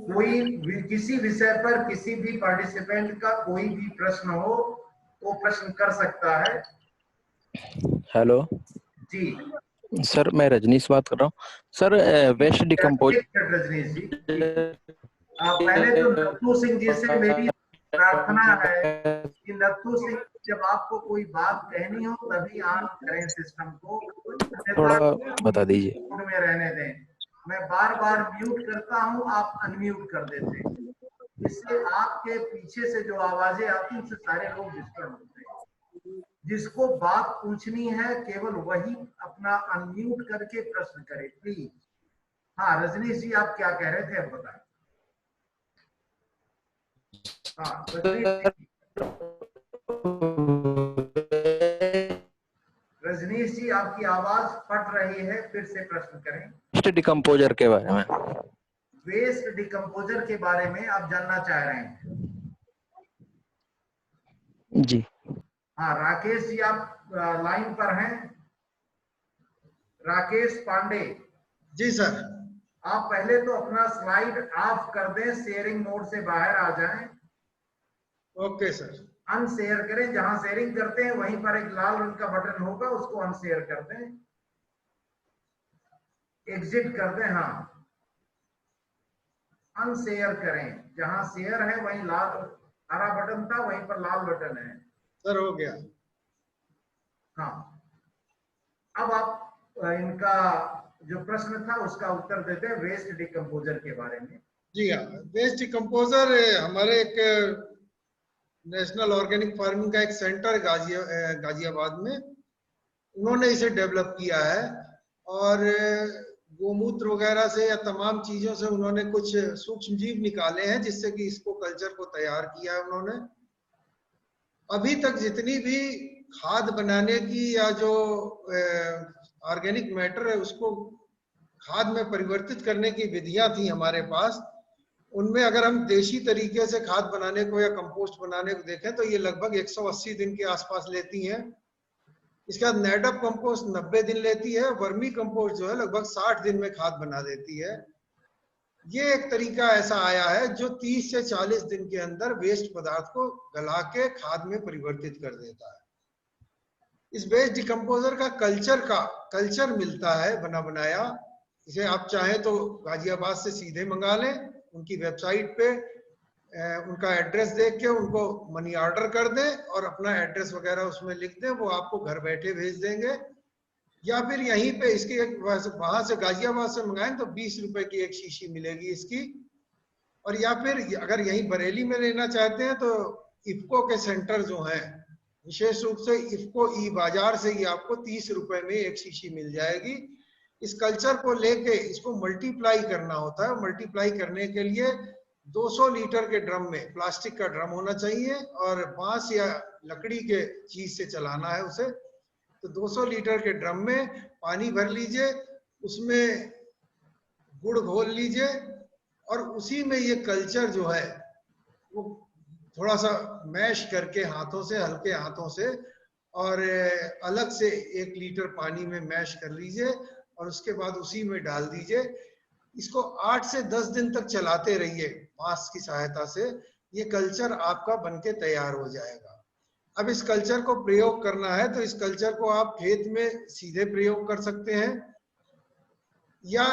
कोई किसी विषय पर किसी भी पार्टिसिपेंट का कोई भी प्रश्न हो वो प्रश्न कर सकता है। हेलो जी सर, मैं रजनीश बात कर रहा हूँ सर। वेस्ट डिकम्पोज रजनीश जी, पहले तो नथू सिंह जी से मेरी प्रार्थना है कि नथू सिंह जब आपको कोई बात कहनी हो तभी आप करें सिस्टम को, थोड़ा बता दीजिए। में रहने दें। मैं बार बार म्यूट करता हूं, आप अनम्यूट कर देते हैं, इससे आपके पीछे से जो आवाजें आती हैं उससे सारे लोग डिस्टर्ब होते हैं। जिसको बात पूछनी है केवल वही अपना अनम्यूट करके प्रश्न करे प्लीज। हाँ रजनीश जी आप क्या कह रहे थे अब बताएं। हाँ रजनीश जी आपकी आवाज फट रही है, फिर से प्रश्न करें। वेस्ट डिकम्पोजर के बारे में। वेस्ट डिकम्पोजर के बारे में आप जानना चाह रहे हैं? जी हाँ राकेश जी आप लाइन पर हैं? राकेश पांडे जी सर। आप पहले तो अपना स्लाइड ऑफ कर दें, शेयरिंग मोड से बाहर आ जाएं। Okay sir. अनशेयर करें, जहां शेयरिंग करते हैं वहीं पर एक लाल रंग का बटन होगा, उसको अनशेयर कर दें, एग्जिट कर दें। हाँ अनशेयर करें, जहां शेयर है वहीं लाल हरा बटन था, वहीं पर लाल बटन है सर। हो गया। हाँ अब आप इनका जो प्रश्न था उसका उत्तर देते हैं वेस्ट डिकम्पोजर के बारे में। जी हाँ, वेस्ट डिकम्पोजर हमारे एक नेशनल ऑर्गेनिक फार्मिंग का एक सेंटर गाजियाबाद में, उन्होंने इसे डेवलप किया है, और गोमूत्र वगैरह से या तमाम चीजों से उन्होंने कुछ सूक्ष्म जीव निकाले हैं जिससे कि इसको कल्चर को तैयार किया है उन्होंने। अभी तक जितनी भी खाद बनाने की या जो ऑर्गेनिक मैटर है उसको खाद में परिवर्तित करने की विधियां थी हमारे पास, उनमें अगर हम देशी तरीके से खाद बनाने को या कंपोस्ट बनाने को देखें तो ये लगभग 180 दिन के आसपास लेती हैं। इसके बाद नेटअप कंपोस्ट 90 दिन लेती है, वर्मी कंपोस्ट जो है लगभग 60 दिन में खाद बना देती है। ये एक तरीका ऐसा आया है जो 30 से 40 दिन के अंदर वेस्ट पदार्थ को गला के खाद में परिवर्तित कर देता है। इस वेस्ट डिकम्पोजर का कल्चर मिलता है बना बनाया। इसे आप चाहें तो गाजियाबाद से सीधे मंगा लें, उनकी वेबसाइट पे उनका एड्रेस देख के उनको मनी ऑर्डर कर दें और अपना एड्रेस वगैरह उसमें लिख दें, वो आपको घर बैठे भेज देंगे। या फिर यहीं पे इसकी एक वहां से गाजियाबाद से मंगाएं तो 20 रुपए की एक शीशी मिलेगी इसकी। और या फिर अगर यहीं बरेली में लेना चाहते हैं तो इफ्को के सेंटर जो हैं, विशेष रूप से इफ्को ई बाजार से ही आपको 30 रुपए में एक शीशी मिल जाएगी। इस कल्चर को लेके इसको मल्टीप्लाई करना होता है। मल्टीप्लाई करने के लिए 200 लीटर के ड्रम में, प्लास्टिक का ड्रम होना चाहिए और बांस या लकड़ी के चीज से चलाना है उसे। तो 200 लीटर के ड्रम में पानी भर लीजिए, उसमें गुड़ घोल लीजिए और उसी में ये कल्चर जो है वो थोड़ा सा मैश करके हाथों से, हल्के हाथों से, और अलग से 1 लीटर पानी में मैश कर लीजिए और उसके बाद उसी में डाल दीजिए। इसको 8 से 10 दिन तक चलाते रहिए बांस की सहायता से। ये कल्चर आपका बनके तैयार हो जाएगा। अब इस कल्चर को प्रयोग करना है तो इस कल्चर को आप खेत में सीधे प्रयोग कर सकते हैं या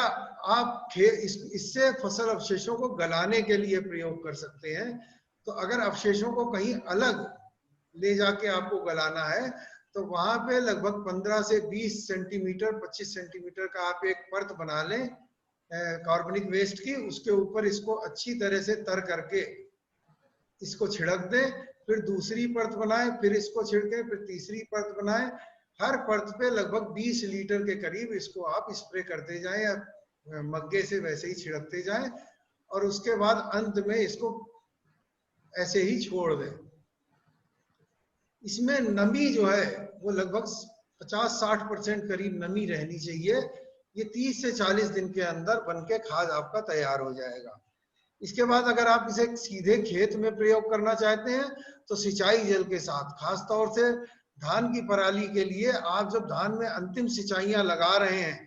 आप इससे फसल अवशेषों को गलाने के लिए प्रयोग कर सकते हैं। तो अगर अवशेषों को कहीं अलग ले जाके आपको गलाना है तो वहां पे लगभग 15 से 20 सेंटीमीटर, 25 सेंटीमीटर का आप एक परत बना लें कार्बनिक वेस्ट की। उसके ऊपर इसको अच्छी तरह से तर करके इसको छिड़क दें, फिर दूसरी परत बनाएं, फिर इसको छिड़कें, फिर तीसरी परत बनाएं। हर परत पे लगभग 20 लीटर के करीब इसको आप स्प्रे करते जाएं या मग्गे से वैसे ही छिड़कते जाएं और उसके बाद अंत में इसको ऐसे ही छोड़ दें। इसमें नमी जो है वो लगभग 50-60% करीब नमी रहनी चाहिए। ये 30 से 40 दिन के अंदर बनके खाद आपका तैयार हो जाएगा। इसके बाद अगर आप इसे सीधे खेत में प्रयोग करना चाहते हैं तो सिंचाई जल के साथ, खास तौर से धान की पराली के लिए आप जब धान में अंतिम सिंचाइयां लगा रहे हैं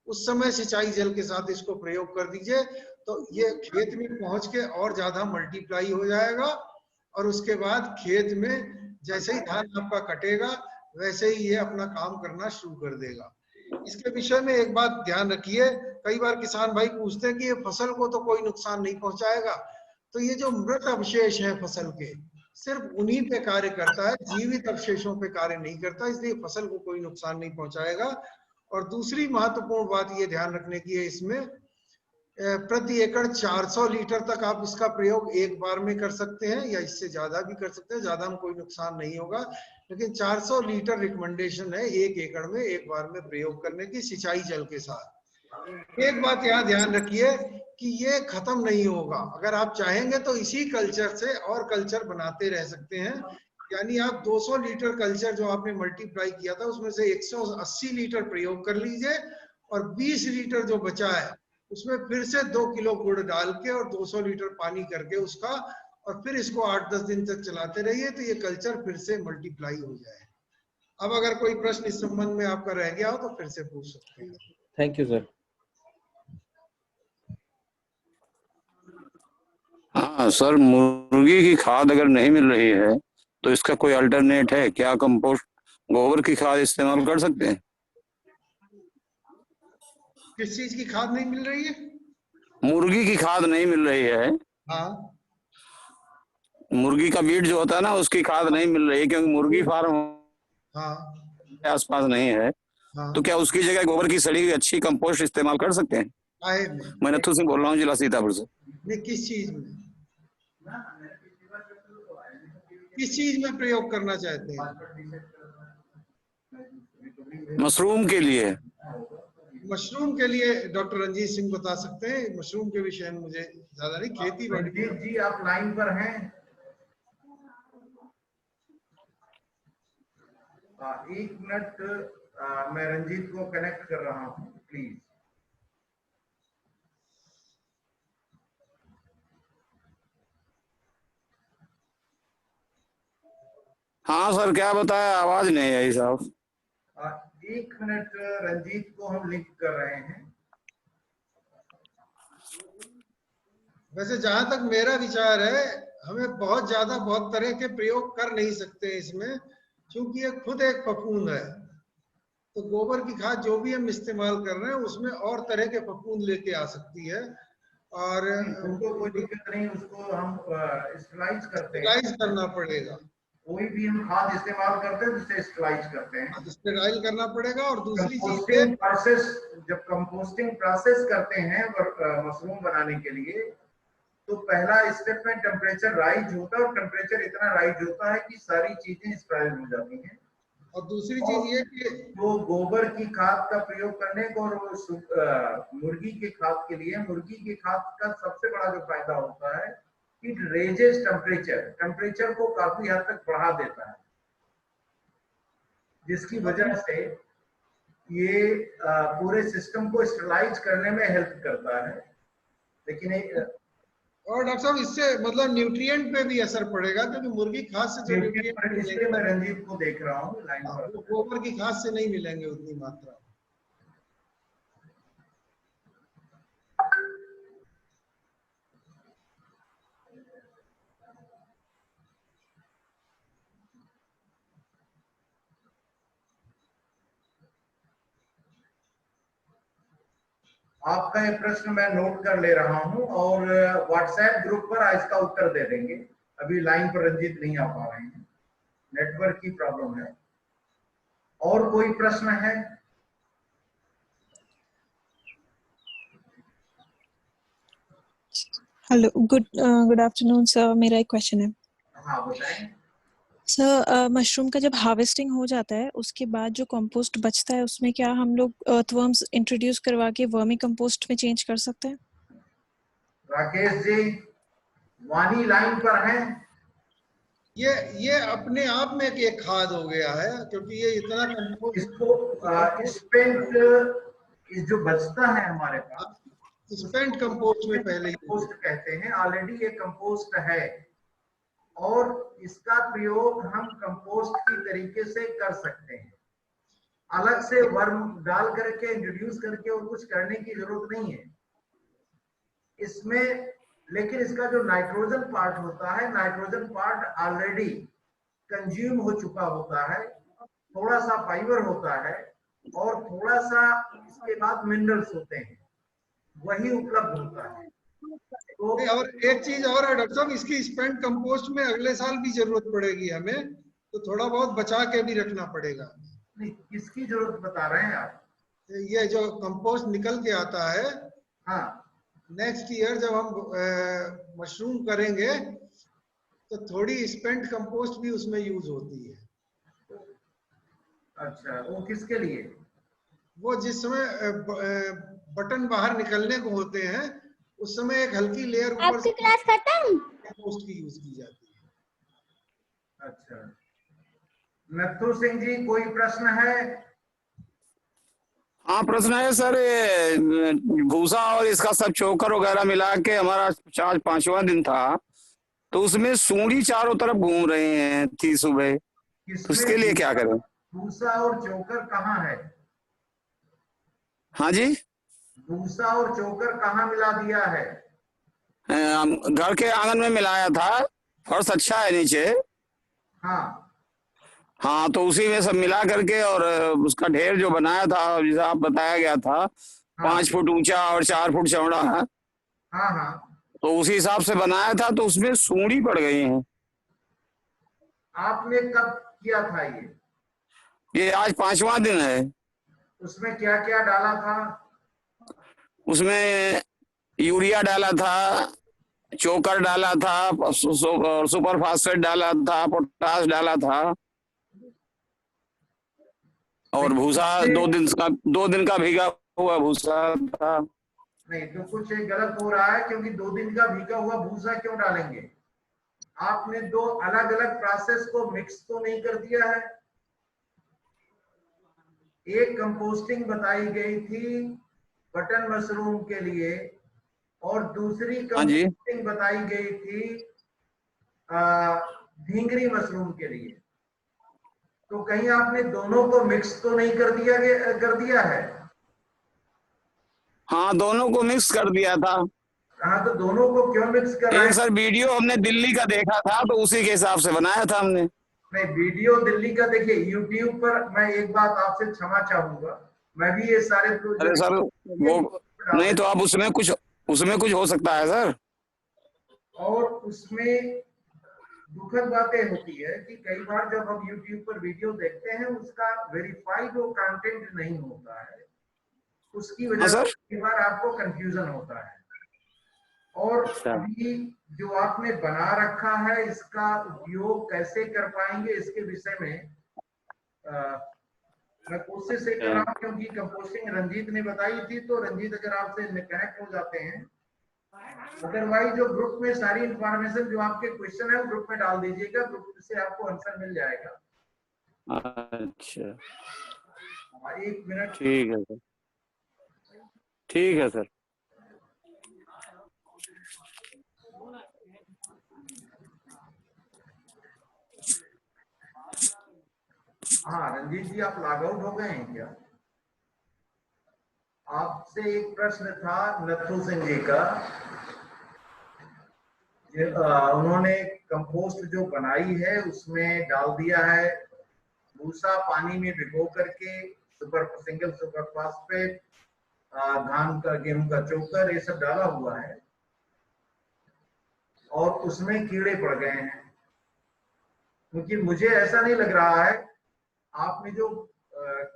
उस समय सिंचाई जल के साथ इसको प्रयोग कर दीजिए तो ये खेत में पहुंच के और ज्यादा मल्टीप्लाई हो जाएगा। और उसके बाद खेत में जैसे ही धान आपका कटेगा वैसे ही ये अपना काम करना शुरू कर देगा। इसके विषय में एक बात ध्यान रखिए, कई बार किसान भाई पूछते हैं कि ये फसल को तो कोई नुकसान नहीं पहुंचाएगा। तो ये जो मृत अवशेष हैं फसल के, सिर्फ उन्हीं पे कार्य करता है, जीवित अवशेषों पे कार्य नहीं करता, इसलिए फसल को कोई नुकसान नहीं पहुंचाएगा। और दूसरी महत्वपूर्ण बात ये ध्यान रखने की है, इसमें प्रति एकड़ 400 लीटर तक आप इसका प्रयोग एक बार में कर सकते हैं या इससे ज्यादा भी कर सकते हैं, ज्यादा में कोई नुकसान नहीं होगा। लेकिन 400 लीटर रिकमेंडेशन है 1 एकड़ में एक बार में प्रयोग करने की सिंचाई जल के साथ। एक बात यहाँ ध्यान रखिए कि ये खत्म नहीं होगा। अगर आप चाहेंगे तो इसी कल्चर से और कल्चर बनाते रह सकते हैं। यानी आप 200 लीटर कल्चर जो आपने मल्टीप्लाई किया था उसमें से 180 लीटर प्रयोग कर लीजिए और 20 लीटर जो बचा है उसमें फिर से 2 किलो गुड़ डाल के और 200 लीटर पानी करके उसका, और फिर इसको 8-10 दिन तक चलाते रहिए तो ये कल्चर फिर से मल्टीप्लाई हो जाए। अब अगर कोई प्रश्न इस संबंध में आपका रह गया हो तो फिर से पूछ सकते हैं। Thank you sir. हाँ सर, मुर्गी की खाद अगर नहीं मिल रही है तो इसका कोई अल्टरनेट है क्या? कंपोस्ट गोबर की खाद इस्तेमाल कर सकते हैं? किस चीज की खाद नहीं मिल रही है? मुर्गी की खाद नहीं मिल रही है। हाँ, मुर्गी का मीट जो होता है ना उसकी खाद नहीं मिल रही है क्योंकि मुर्गी फार्म हाँ, आसपास नहीं है। हाँ। तो क्या उसकी जगह गोबर की सड़ी हुई अच्छी कंपोस्ट इस्तेमाल कर सकते हैं? मैं नथु सिंह बोल रहा हूँ, जिला सीतापुर से। नहीं, किस चीज में प्रयोग करना चाहते हैं? मशरूम के लिए। मशरूम के लिए डॉक्टर रंजीत सिंह बता सकते हैं। मशरूम के विषय में मुझे ज्यादा नहीं, खेती बाड़ी। रंजीत जी आप लाइन पर हैं? 1 मिनट, मैं रंजीत को कनेक्ट कर रहा हूँ, प्लीज। हाँ सर, क्या बताया, आवाज नहीं आई साहब। एक मिनट, रंजीत को हम लिंक कर रहे हैं। वैसे जहां तक मेरा विचार है, हमें बहुत ज्यादा बहुत तरह के प्रयोग कर नहीं सकते इसमें, क्योंकि ये खुद एक फफूंद है। तो गोबर की खाद जो भी हम इस्तेमाल कर रहे हैं उसमें और तरह के फफूंद लेके आ सकती है, और उनको कोई दिक्कत नहीं, उसको हम स्टरलाइज करते हैं। स्टरलाइज करना पड़ेगा। कोई भी हम खाद इस्तेमाल करते हैं जिसे स्टरलाइज करते हैं, स्टरलाइज करना पड़ेगा। और दूसरी चीज कंपोस्टिंग प्रोसेस, जब कंपोस्टिंग प्रोसेस करते हैं मशरूम बनाने के लिए, तो पहला स्टेप में टेम्परेचर राइज होता है, और टेम्परेचर इतना राइज होता है कि सारी चीजें स्टरलाइज हो जाती हैं। और दूसरी चीज ये कि वो गोबर की खाद का प्रयोग करने को और मुर्गी की खाद के लिए, मुर्गी की खाद का सबसे बड़ा जो फायदा होता है, इट रेजेस टेम्परेचर को काफी हद तक बढ़ा देता है, जिसकी वजह से ये पूरे सिस्टम को स्टरलाइज करने में हेल्प करता है। लेकिन और डॉक्टर साहब, इससे मतलब न्यूट्रिएंट पे भी असर पड़ेगा, क्योंकि मुर्गी खाद से जो न्यूट्रिएंट इसलिए मैं रंजीत को देख रहा हूँ लाइन पर, वो गोबर की खाद से नहीं मिलेंगे उतनी मात्रा। आपका ये प्रश्न मैं नोट कर ले रहा हूं और व्हाट्सएप ग्रुप पर आज का उत्तर दे देंगे। अभी लाइन पर रंजीत नहीं आ पा रहे हैं, नेटवर्क की प्रॉब्लम है। और कोई प्रश्न है? Hello, good afternoon sir. मेरा एक क्वेश्चन है। हाँ बताएं। सर, मशरूम का जब हार्वेस्टिंग हो जाता है उसके बाद जो कंपोस्ट बचता है उसमें क्या हम लोग अर्थवर्म्स इंट्रोड्यूस करवा के वर्मी कंपोस्ट में चेंज कर सकते हैं? राकेश जी, वानी लाइन पर है। ये अपने आप में एक खाद हो गया है, क्योंकि ये इतना कंपोस्ट, इसको स्पेंट जो बचता है हमारे पास, स्पेंट कंपोस्ट में पहले कंपोस्ट कहते हैं। ऑलरेडी ये कंपोस्ट है और इसका प्रयोग हम कंपोस्ट की तरीके से कर सकते हैं। अलग से वर्म डाल करके, इंट्रोड्यूस करके और कुछ करने की जरूरत नहीं है इसमें। लेकिन इसका जो नाइट्रोजन पार्ट होता है, नाइट्रोजन पार्ट ऑलरेडी कंज्यूम हो चुका होता है, थोड़ा सा फाइबर होता है और थोड़ा सा इसके बाद मिनरल्स होते हैं, वही उपलब्ध होता है। तो और एक चीज और है डॉक्टर साहब, इसकी स्पेंट कंपोस्ट में अगले साल भी जरूरत पड़ेगी हमें, तो थोड़ा बहुत बचा के भी रखना पड़ेगा। नहीं, किसकी जरूरत बता रहे हैं आप? ये जो कंपोस्ट निकल के आता है, हाँ, नेक्स्ट ईयर जब हम मशरूम करेंगे तो थोड़ी स्पेंट कंपोस्ट भी उसमें यूज होती है। अच्छा, वो किसके लिए? वो जिस समय बटन बाहर निकलने को होते हैं उस समय एक हल्की लेयर ऊपर से क्लास खत्म कंपोस्ट की यूज की जाती है। अच्छा, नथु सिंह जी, कोई प्रश्न है? हाँ, प्रश्न है सर। भूसा और इसका सब चोकर वगैरह मिला के हमारा 5वां दिन था, तो उसमें सूंडी चारों तरफ घूम रहे हैं थी सुबह, तो उसके लिए क्या करें? भूसा और चोकर कहाँ है? हाँ जी, भूसा और चोकर कहाँ मिला दिया है? घर के आंगन में मिलाया था, फर्श अच्छा है नीचे। हाँ हाँ, तो उसी में सब मिला करके, और उसका ढेर जो बनाया था जैसा आप बताया गया था, हाँ 5 फुट ऊंचा और 4 फुट चौड़ा है, हाँ हाँ, तो उसी हिसाब से बनाया था, तो उसमें सूंडी पड़ गई है। आपने कब किया था ये आज 5वां दिन है। उसमें क्या क्या डाला था? उसमें यूरिया डाला था, चोकर डाला था, और सुपर फास्फेट डाला था, पोटाश डाला था, और भूसा 2 दिन का भीगा हुआ भूसा था। नहीं, तो कुछ गलत हो रहा है, क्योंकि 2 दिन का भीगा हुआ भूसा क्यों डालेंगे? आपने 2 अलग अलग प्रोसेस को मिक्स तो नहीं कर दिया है। एक कंपोस्टिंग बताई गई थी बटन मशरूम के लिए और दूसरी कंपोस्टिंग बताई गई थी ढींगरी मशरूम के लिए। तो कहीं आपने दोनों को मिक्स तो नहीं कर दिया है? हाँ, दोनों को मिक्स कर दिया था। हाँ, तो दोनों को क्यों मिक्स कर रहे एक हैं? सर वीडियो हमने दिल्ली का देखा था तो उसी के हिसाब से बनाया था हमने। नहीं, वीडियो दिल्ली का देखिए यूट्यूब पर। मैं एक बात आपसे क्षमा चाहूंगा, मैं भी ये सारे अरे सर वो नहीं तो आप उसमें कुछ हो सकता है सर। और उसमें दुखद बातें होती है कि कई बार जब हम YouTube पर वीडियो देखते हैं उसका वेरीफाइड वो कंटेंट नहीं होता है, उसकी वजह से कई बार आपको कंफ्यूजन होता है। और अभी जो आपने बना रखा है इसका उपयोग कैसे कर पाएंगे इसके विषय में मैं कोशिश कर रहा हूँ, क्योंकि कंपोस्टिंग रंजीत ने बताई थी। तो रंजीत अगर आपसे कनेक्ट हो जाते हैं, अदरवाइज जो ग्रुप में सारी इंफॉर्मेशन जो आपके क्वेश्चन है वो ग्रुप में डाल दीजिएगा, ग्रुप से आपको आंसर मिल जाएगा। अच्छा, 1 मिनट। ठीक है सर, ठीक है सर। हाँ रंजीत जी, आप लॉग आउट हो गए हैं क्या? आपसे एक प्रश्न था नथु सिंह जी का। उन्होंने कंपोस्ट जो बनाई है उसमें डाल दिया है भूसा, पानी में भिगो करके सिंगल सुपर फास्फेट, धान का, गेहूं का चोकर, ये सब डाला हुआ है और उसमें कीड़े पड़ गए हैं। क्योंकि मुझे ऐसा नहीं लग रहा है, आपने जो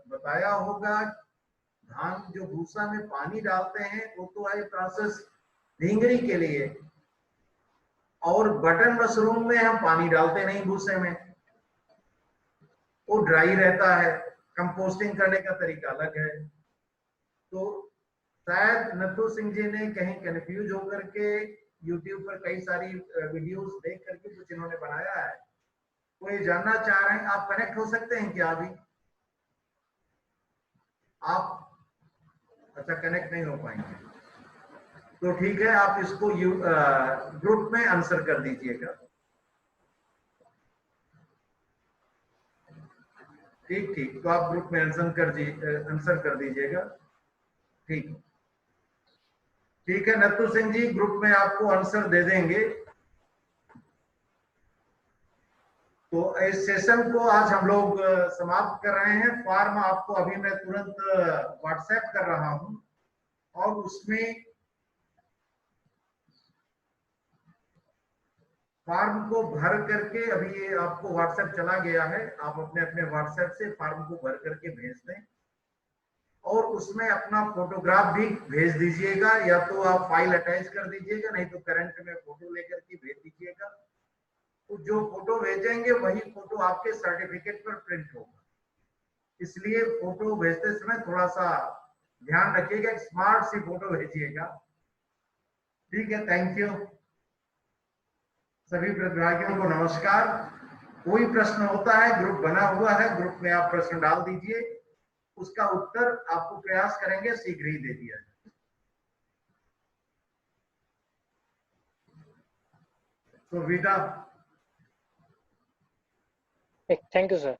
बताया होगा, धान जो भूसा में पानी डालते हैं वो तो है प्रोसेस ढींगरी के लिए, और बटन मशरूम में हम पानी डालते नहीं भूसे में, वो ड्राई रहता है। कंपोस्टिंग करने का तरीका अलग है। तो शायद नथु सिंह जी ने कहीं कंफ्यूज होकर के यूट्यूब पर कई सारी वीडियोस देख करके कुछ इन्होंने बनाया है। वो ये जानना चाह रहे हैं, आप कनेक्ट हो सकते हैं क्या अभी? आप अच्छा कनेक्ट नहीं हो पाएंगे तो ठीक है, आप इसको ग्रुप में आंसर कर दीजिएगा। ठीक, तो आप ग्रुप में आंसर कर दीजिएगा। ठीक है नथु सिंह जी, ग्रुप में आपको आंसर दे देंगे। तो इस सेशन को आज हम लोग समाप्त कर रहे हैं। फॉर्म आपको अभी मैं तुरंत व्हाट्सएप कर रहा हूं और उसमें फॉर्म को भर करके, अभी ये आपको व्हाट्सएप चला गया है, आप अपने अपने व्हाट्सएप से फॉर्म को भर करके भेज दें और उसमें अपना फोटोग्राफ भी भेज दीजिएगा, या तो आप फाइल अटैच कर दीजिएगा, नहीं तो करंट में फोटो लेकर के भेज दीजिएगा। तो जो फोटो भेजेंगे वही फोटो आपके सर्टिफिकेट पर प्रिंट होगा। इसलिए फोटो भेजते समय थोड़ा सा ध्यान रखिएगा, स्मार्ट सी फोटो भेजिएगा। ठीक है, थैंक यू। सभी प्रतिभागियों को नमस्कार। कोई प्रश्न होता है, ग्रुप बना हुआ है, ग्रुप में आप प्रश्न डाल दीजिए, उसका उत्तर आपको प्रयास करेंगे शीघ्र ही दे दिया जाए। तो विदा। Thank you sir.